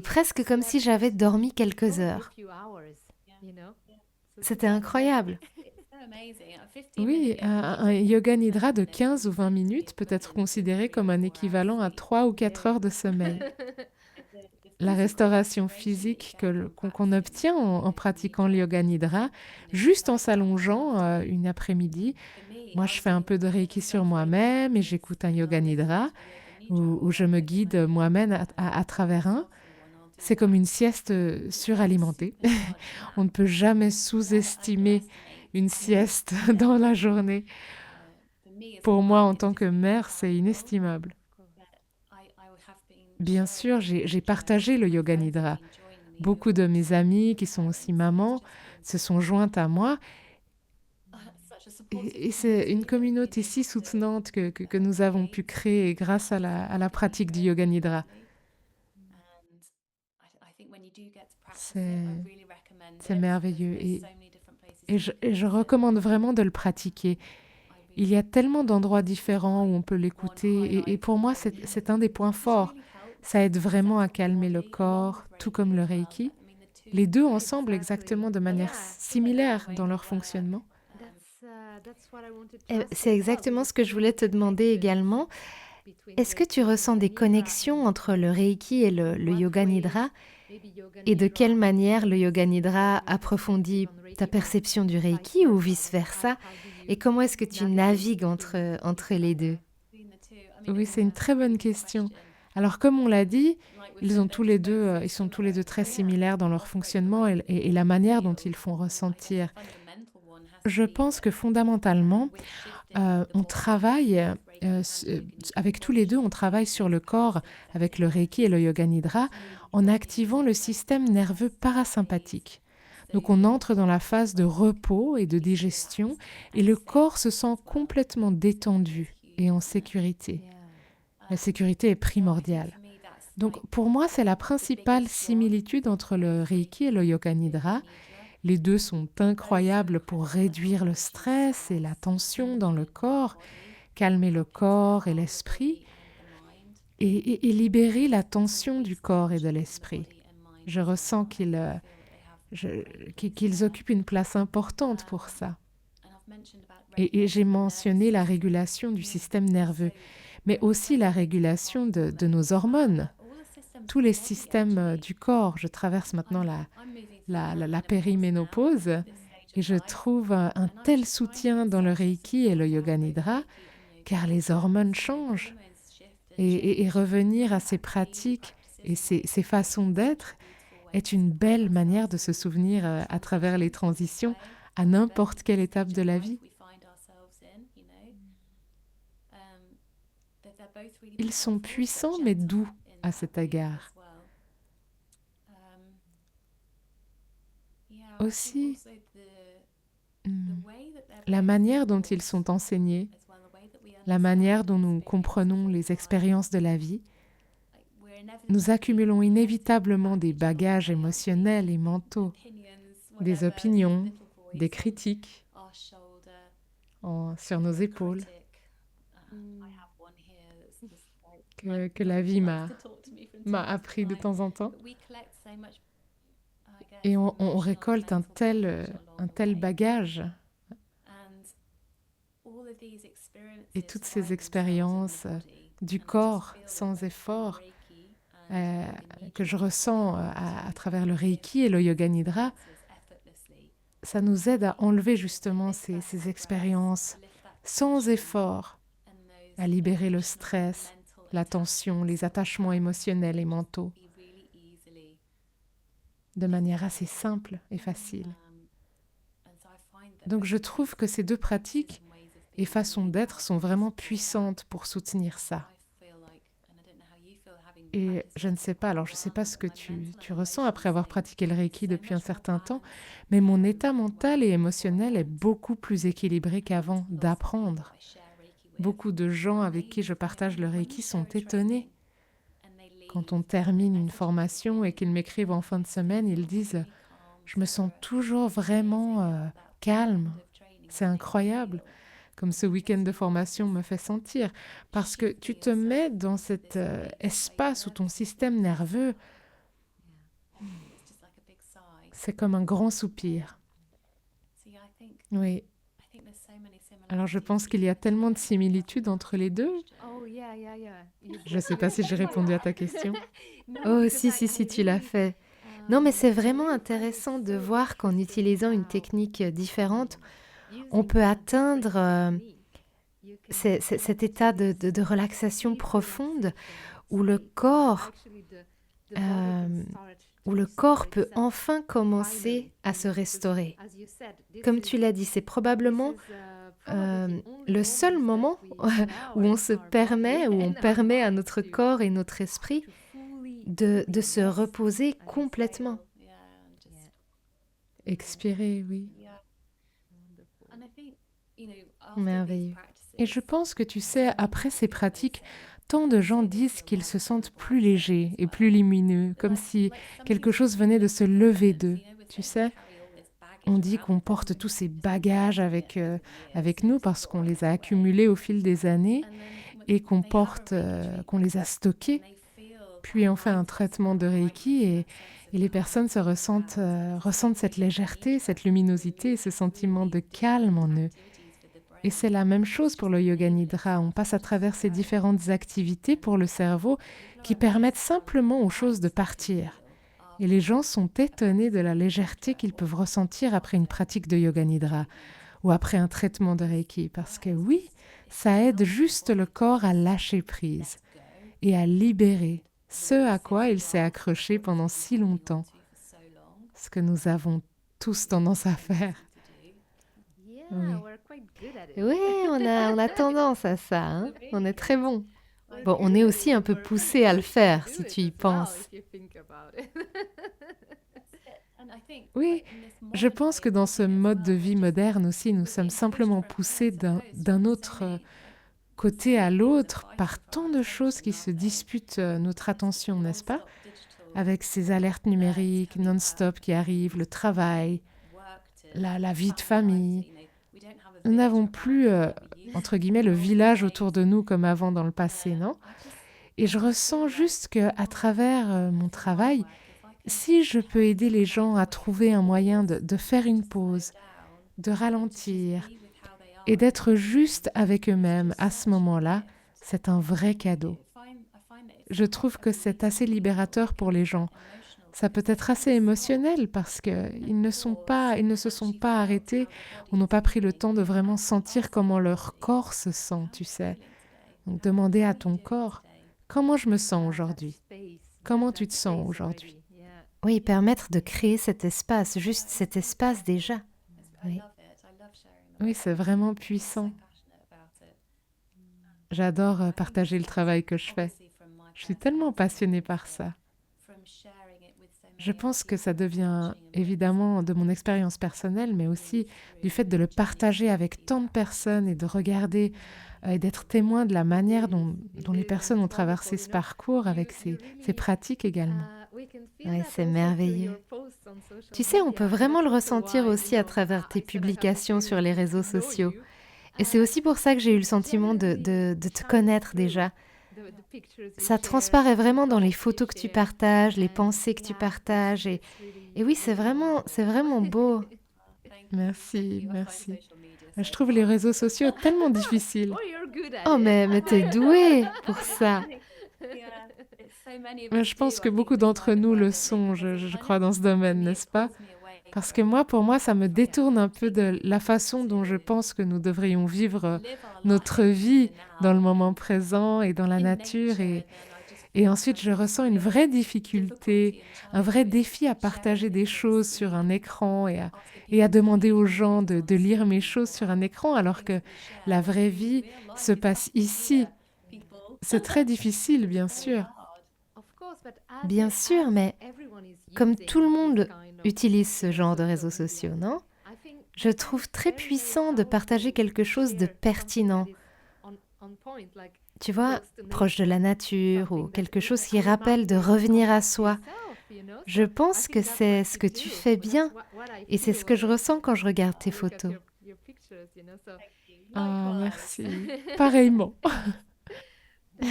presque comme si j'avais dormi quelques heures. C'était incroyable. Oui, un yoga nidra de 15 ou 20 minutes peut être considéré comme un équivalent à 3 ou 4 heures de sommeil. La restauration physique qu'on obtient en pratiquant le yoga nidra, juste en s'allongeant une après-midi. Moi, je fais un peu de reiki sur moi-même et j'écoute un yoga nidra où je me guide moi-même à travers un. C'est comme une sieste suralimentée. On ne peut jamais sous-estimer une sieste dans la journée. Pour moi, en tant que mère, c'est inestimable. Bien sûr, j'ai partagé le yoga nidra. Beaucoup de mes amies qui sont aussi mamans se sont jointes à moi. Et c'est une communauté si soutenante que nous avons pu créer grâce à la pratique du yoga nidra. C'est merveilleux et je recommande vraiment de le pratiquer. Il y a tellement d'endroits différents où on peut l'écouter et pour moi, c'est un des points forts. Ça aide vraiment à calmer le corps, tout comme le Reiki. Les deux ensemble exactement de manière similaire dans leur fonctionnement. C'est exactement ce que je voulais te demander également. Est-ce que tu ressens des connexions entre le Reiki et le Yoga Nidra? Et de quelle manière le Yoga Nidra approfondit ta perception du Reiki ou vice-versa? Et comment est-ce que tu navigues entre les deux? Oui, c'est une très bonne question. Alors, comme on l'a dit, ils sont tous les deux très similaires dans leur fonctionnement et la manière dont ils font ressentir. Je pense que fondamentalement, on travaille, avec tous les deux, on travaille sur le corps avec le Reiki et le Yoga Nidra en activant le système nerveux parasympathique. Donc on entre dans la phase de repos et de digestion et le corps se sent complètement détendu et en sécurité. La sécurité est primordiale. Donc pour moi, c'est la principale similitude entre le Reiki et le Yoga Nidra. Les deux sont incroyables pour réduire le stress et la tension dans le corps, calmer le corps et l'esprit et libérer la tension du corps et de l'esprit. Je ressens qu'ils occupent une place importante pour ça. Et j'ai mentionné la régulation du système nerveux, mais aussi la régulation de nos hormones, tous les systèmes du corps. Je traverse maintenant la périménopause et je trouve un tel soutien dans le Reiki et le Yoga Nidra car les hormones changent et revenir à ces pratiques et ces façons d'être est une belle manière de se souvenir à travers les transitions à n'importe quelle étape de la vie. Ils sont puissants mais doux à cet égard. Aussi, la manière dont ils sont enseignés, la manière dont nous comprenons les expériences de la vie, nous accumulons inévitablement des bagages émotionnels et mentaux, des opinions, des critiques sur nos épaules que la vie m'a appris de temps en temps. Et on récolte un tel bagage. Et toutes ces expériences du corps sans effort que je ressens à travers le Reiki et le Yoga Nidra, ça nous aide à enlever justement ces expériences sans effort, à libérer le stress, la tension, les attachements émotionnels et mentaux, de manière assez simple et facile. Donc je trouve que ces deux pratiques et façons d'être sont vraiment puissantes pour soutenir ça. Et je ne sais pas, alors je ne sais pas ce que tu ressens après avoir pratiqué le Reiki depuis un certain temps, mais mon état mental et émotionnel est beaucoup plus équilibré qu'avant d'apprendre. Beaucoup de gens avec qui je partage le Reiki sont étonnés. Quand on termine une formation et qu'ils m'écrivent en fin de semaine, ils disent « Je me sens toujours vraiment calme, c'est incroyable ». Comme ce week-end de formation me fait sentir, parce que tu te mets dans cet espace où ton système nerveux, c'est comme un grand soupir. Oui. Alors je pense qu'il y a tellement de similitudes entre les deux. Je ne sais pas si j'ai répondu à ta question. Oh, si, tu l'as fait. Non, mais c'est vraiment intéressant de voir qu'en utilisant une technique différente, on peut atteindre cet état de relaxation profonde où le corps peut enfin commencer à se restaurer. Comme tu l'as dit, c'est probablement le seul moment où on permet à notre corps et notre esprit de se reposer complètement. Expirer, oui. Merveilleux. Et je pense que tu sais, après ces pratiques, tant de gens disent qu'ils se sentent plus légers et plus lumineux, comme si quelque chose venait de se lever d'eux. Tu sais, on dit qu'on porte tous ces bagages avec nous parce qu'on les a accumulés au fil des années et qu'on les a stockés. Puis on fait un traitement de Reiki et les personnes ressentent cette légèreté, cette luminosité, ce sentiment de calme en eux. Et c'est la même chose pour le Yoga Nidra. On passe à travers ces différentes activités pour le cerveau qui permettent simplement aux choses de partir. Et les gens sont étonnés de la légèreté qu'ils peuvent ressentir après une pratique de Yoga Nidra ou après un traitement de Reiki. Parce que oui, ça aide juste le corps à lâcher prise et à libérer ce à quoi il s'est accroché pendant si longtemps. Ce que nous avons tous tendance à faire. Oui. Oui, on a tendance à ça, hein. On est très bon. Bon, on est aussi un peu poussé à le faire, si tu y penses. Oui, je pense que dans ce mode de vie moderne aussi, nous sommes simplement poussés d'un autre côté à l'autre par tant de choses qui se disputent notre attention, n'est-ce pas? Avec ces alertes numériques non-stop qui arrivent, le travail, la vie de famille. Nous n'avons plus, entre guillemets, le village autour de nous comme avant dans le passé, non? Et je ressens juste qu'à travers mon travail, si je peux aider les gens à trouver un moyen de faire une pause, de ralentir et d'être juste avec eux-mêmes à ce moment-là, c'est un vrai cadeau. Je trouve que c'est assez libérateur pour les gens. Ça peut être assez émotionnel parce qu'ils ne se sont pas arrêtés ou n'ont pas pris le temps de vraiment sentir comment leur corps se sent, tu sais. Donc demander à ton corps, comment je me sens aujourd'hui? Comment tu te sens aujourd'hui? Oui, permettre de créer cet espace, juste cet espace déjà. Oui. Oui, c'est vraiment puissant. J'adore partager le travail que je fais. Je suis tellement passionnée par ça. Je pense que ça devient évidemment de mon expérience personnelle, mais aussi du fait de le partager avec tant de personnes et de regarder et d'être témoin de la manière dont les personnes ont traversé ce parcours avec ces pratiques également. Oui, c'est merveilleux. Tu sais, on peut vraiment le ressentir aussi à travers tes publications sur les réseaux sociaux. Et c'est aussi pour ça que j'ai eu le sentiment de te connaître déjà. Ça transparaît vraiment dans les photos que tu partages, les pensées que tu partages. Et oui, c'est vraiment beau. Merci, merci. Je trouve les réseaux sociaux tellement difficiles. Oh, mais t'es douée pour ça. Mais je pense que beaucoup d'entre nous le sont, je crois, dans ce domaine, n'est-ce pas? Parce que moi, pour moi, ça me détourne un peu de la façon dont je pense que nous devrions vivre notre vie dans le moment présent et dans la nature. Et ensuite, je ressens une vraie difficulté, un vrai défi à partager des choses sur un écran et à demander aux gens de lire mes choses sur un écran, alors que la vraie vie se passe ici. C'est très difficile, bien sûr. Bien sûr, mais comme tout le monde utilise ce genre de réseaux sociaux, non? Je trouve très puissant de partager quelque chose de pertinent. Tu vois, proche de la nature ou quelque chose qui rappelle de revenir à soi. Je pense que c'est ce que tu fais bien et c'est ce que je ressens quand je regarde tes photos. Ah, merci. Pareillement.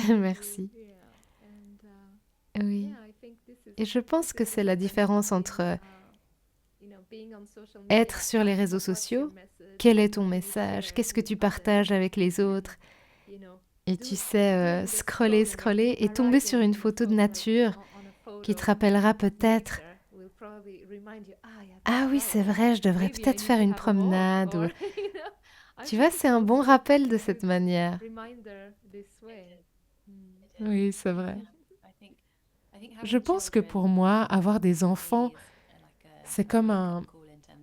Merci. Oui. Et je pense que c'est la différence entre être sur les réseaux sociaux, quel est ton message, qu'est-ce que tu partages avec les autres, et tu sais, scroller et tomber sur une photo de nature qui te rappellera peut-être ah oui, c'est vrai, je devrais peut-être faire une promenade. Tu vois, c'est un bon rappel de cette manière. Oui, c'est vrai. Je pense que pour moi, avoir des enfants, c'est comme un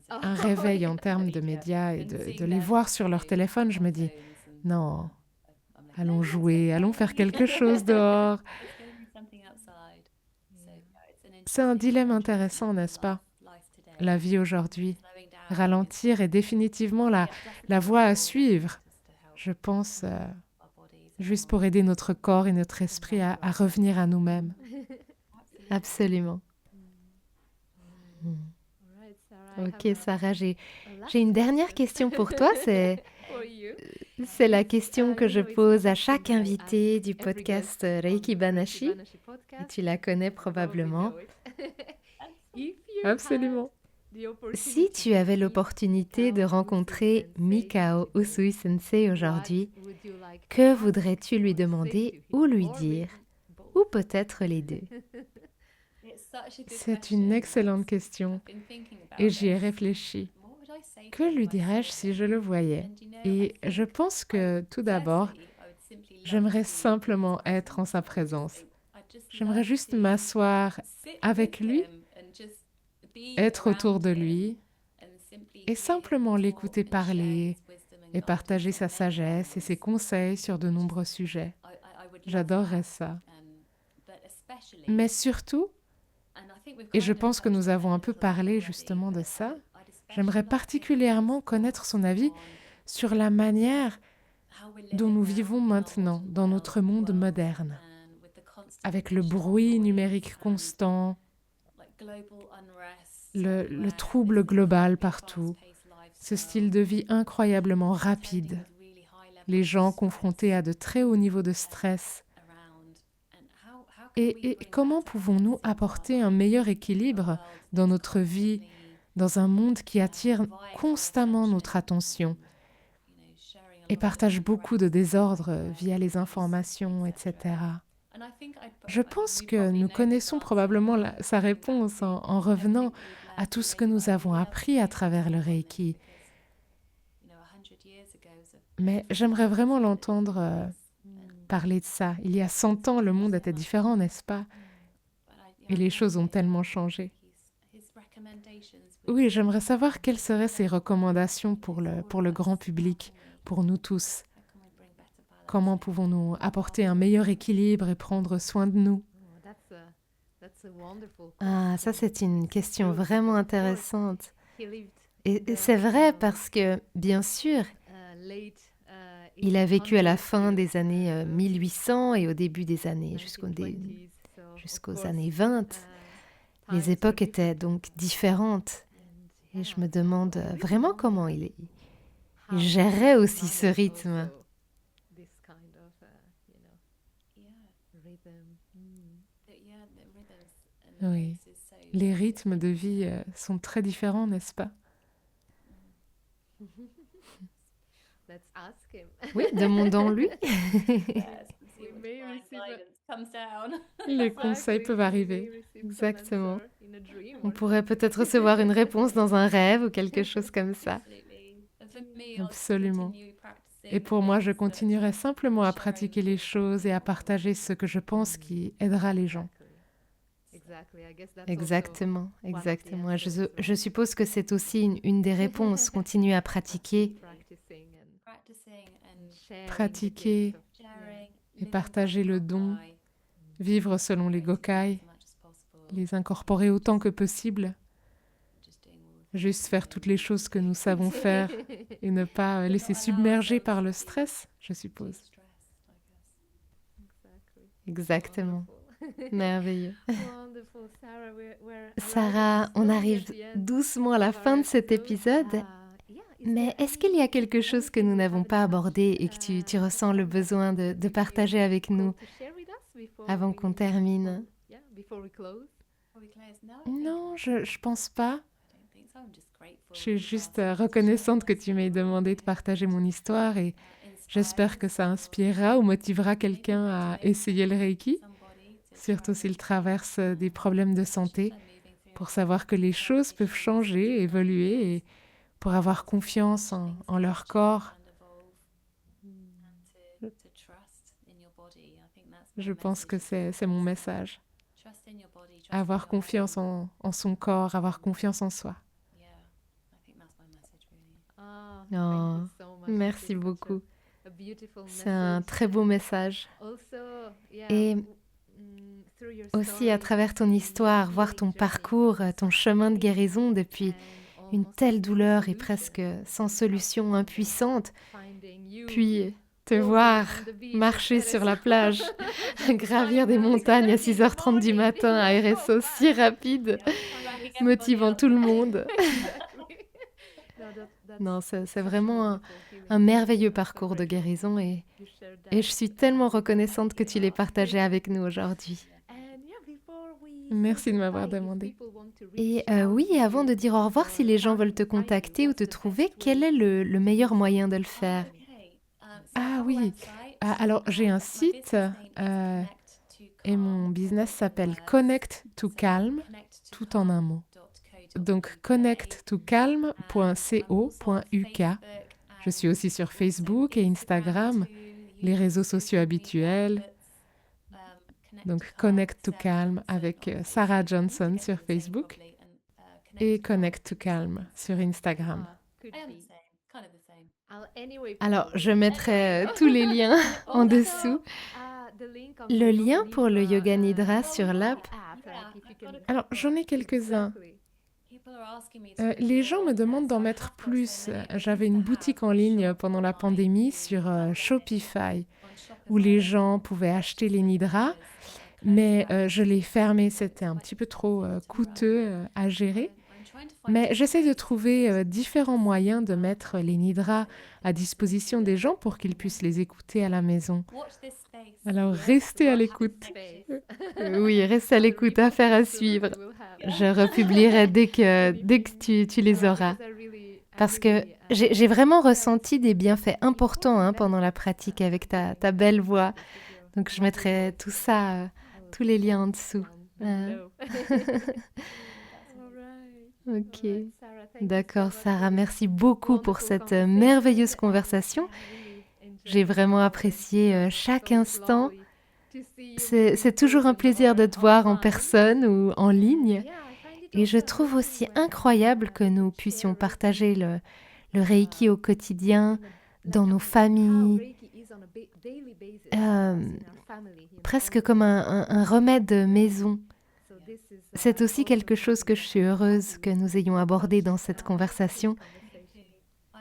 réveil en termes de médias et de les voir sur leur téléphone. Je me dis, non, allons jouer, allons faire quelque chose dehors. C'est un dilemme intéressant, n'est-ce pas? La vie aujourd'hui. Ralentir est définitivement la voie à suivre, je pense, juste pour aider notre corps et notre esprit à revenir à nous-mêmes. Absolument. Ok, Sarah, j'ai une dernière question pour toi. C'est la question que je pose à chaque invité du podcast Reiki Banashi. Et tu la connais probablement. Absolument. Si tu avais l'opportunité de rencontrer Mikao Usui Sensei aujourd'hui, que voudrais-tu lui demander ou lui dire? Ou peut-être les deux? C'est une excellente question et j'y ai réfléchi. Que lui dirais-je si je le voyais? Et je pense que tout d'abord, j'aimerais simplement être en sa présence. J'aimerais juste m'asseoir avec lui, être autour de lui et simplement l'écouter parler et partager sa sagesse et ses conseils sur de nombreux sujets. J'adorerais ça. Mais surtout, et je pense que nous avons un peu parlé justement de ça, j'aimerais particulièrement connaître son avis sur la manière dont nous vivons maintenant dans notre monde moderne, avec le bruit numérique constant, le trouble global partout, ce style de vie incroyablement rapide, les gens confrontés à de très hauts niveaux de stress. Et comment pouvons-nous apporter un meilleur équilibre dans notre vie, dans un monde qui attire constamment notre attention et partage beaucoup de désordre via les informations, etc. Je pense que nous connaissons probablement sa réponse en revenant à tout ce que nous avons appris à travers le Reiki. Mais j'aimerais vraiment l'entendre parler de ça. Il y a 100 ans, le monde était différent, n'est-ce pas? Et les choses ont tellement changé. Oui, j'aimerais savoir quelles seraient ses recommandations pour le grand public, pour nous tous. Comment pouvons-nous apporter un meilleur équilibre et prendre soin de nous? Ah, ça c'est une question vraiment intéressante. Et c'est vrai parce que, bien sûr, il a vécu à la fin des années 1800 et au début des années, jusqu'aux années 20. Les époques étaient donc différentes. Et je me demande vraiment comment il gérait aussi ce rythme. Oui, les rythmes de vie sont très différents, n'est-ce pas? Oui, demandons-lui. Les conseils peuvent arriver. Exactement. On pourrait peut-être recevoir une réponse dans un rêve ou quelque chose comme ça. Absolument. Et pour moi, je continuerai simplement à pratiquer les choses et à partager ce que je pense qui aidera les gens. Exactement, exactement. Je suppose que c'est aussi une des réponses. Continuer à pratiquer. Pratiquer et partager le don, vivre selon les Gokai, les incorporer autant que possible, juste faire toutes les choses que nous savons faire et ne pas laisser submerger par le stress, je suppose. Exactement. Merveilleux. Sarah, on arrive doucement à la fin de cet épisode, mais est-ce qu'il y a quelque chose que nous n'avons pas abordé et que tu ressens le besoin de partager avec nous avant qu'on termine? Non, je pense pas. Je suis juste reconnaissante que tu m'aies demandé de partager mon histoire et j'espère que ça inspirera ou motivera quelqu'un à essayer le Reiki, surtout s'il traverse des problèmes de santé, pour savoir que les choses peuvent changer, évoluer et pour avoir confiance en leur corps. Je pense que c'est mon message. Avoir confiance en son corps, avoir confiance en soi. Oh, merci beaucoup. C'est un très beau message. Et aussi à travers ton histoire, voir ton parcours, ton chemin de guérison depuis une telle douleur et presque sans solution, impuissante, puis te voir marcher sur la plage, gravir des montagnes à 6h30 du matin à RSO si rapide, motivant tout le monde. Non, c'est vraiment un merveilleux parcours de guérison et je suis tellement reconnaissante que tu l'aies partagé avec nous aujourd'hui. Merci de m'avoir demandé. Et oui, avant de dire au revoir, si les gens veulent te contacter ou te trouver, quel est le meilleur moyen de le faire? Ah oui, alors j'ai un site et mon business s'appelle Connect to Calm, tout en un mot. Donc connecttocalm.co.uk. Je suis aussi sur Facebook et Instagram, les réseaux sociaux habituels. Donc Connect to Calm avec Sarah Johnson sur Facebook. et Connect to Calm sur Instagram. Alors, je mettrai tous les liens en dessous. Le lien pour le Yoga Nidra sur l'app. Alors, j'en ai quelques-uns. Les gens me demandent d'en mettre plus. J'avais une boutique en ligne pendant la pandémie sur Shopify où les gens pouvaient acheter les nidras, mais je l'ai fermée. C'était un petit peu trop coûteux à gérer. Mais j'essaie de trouver différents moyens de mettre les nidras à disposition des gens pour qu'ils puissent les écouter à la maison. Alors, restez à l'écoute. Oui, reste à l'écoute, affaire à suivre. Je republierai dès que tu les auras. Parce que j'ai vraiment ressenti des bienfaits importants pendant la pratique avec ta belle voix. Donc, je mettrai tout ça, tous les liens en dessous. Ok. D'accord, Sarah, merci beaucoup pour cette merveilleuse conversation. J'ai vraiment apprécié chaque instant. C'est toujours un plaisir de te voir en personne ou en ligne. Et je trouve aussi incroyable que nous puissions partager le Reiki au quotidien, dans nos familles, presque comme un remède maison. C'est aussi quelque chose que je suis heureuse que nous ayons abordé dans cette conversation.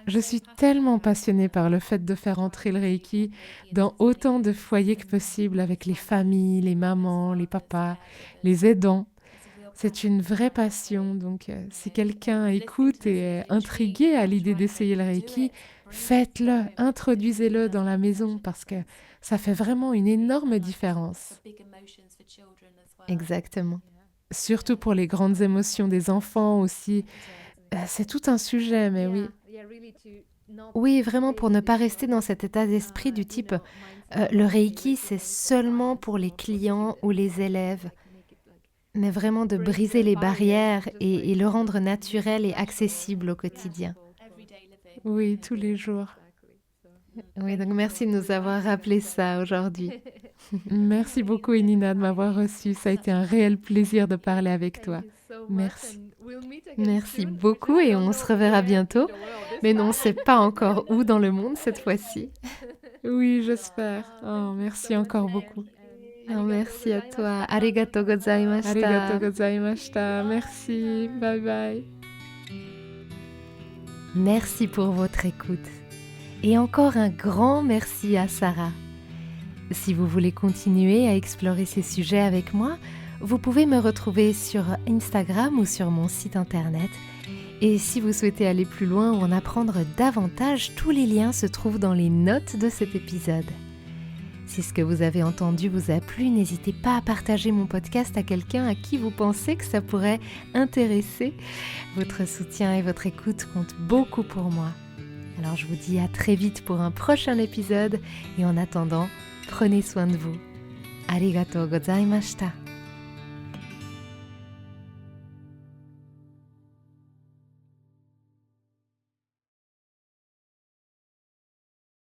Je suis tellement passionnée par le fait de faire entrer le Reiki dans autant de foyers que possible avec les familles, les mamans, les papas, les aidants. C'est une vraie passion, donc si quelqu'un écoute et est intrigué à l'idée d'essayer le Reiki, faites-le, introduisez-le dans la maison parce que ça fait vraiment une énorme différence. Exactement. Surtout pour les grandes émotions des enfants aussi. C'est tout un sujet, mais oui. Oui, vraiment pour ne pas rester dans cet état d'esprit du type le Reiki, c'est seulement pour les clients ou les élèves. Mais vraiment de briser les barrières et le rendre naturel et accessible au quotidien. Oui, tous les jours. Oui, donc merci de nous avoir rappelé ça aujourd'hui. Merci beaucoup, Enina, de m'avoir reçue. Ça a été un réel plaisir de parler avec toi. Merci. Merci beaucoup et on se reverra bientôt. Mais non, on ne sait pas encore où dans le monde cette fois-ci. Oui, j'espère. Oh, merci encore beaucoup. Oh, merci à toi. Arigato gozaimashita. Arigato gozaimashita. Merci. Bye bye. Merci pour votre écoute. Et encore un grand merci à Sarah. Si vous voulez continuer à explorer ces sujets avec moi, vous pouvez me retrouver sur Instagram ou sur mon site internet. Et si vous souhaitez aller plus loin ou en apprendre davantage, tous les liens se trouvent dans les notes de cet épisode. Si ce que vous avez entendu vous a plu, n'hésitez pas à partager mon podcast à quelqu'un à qui vous pensez que ça pourrait intéresser. Votre soutien et votre écoute comptent beaucoup pour moi. Alors je vous dis à très vite pour un prochain épisode et en attendant, prenez soin de vous. Arigatou gozaimashita.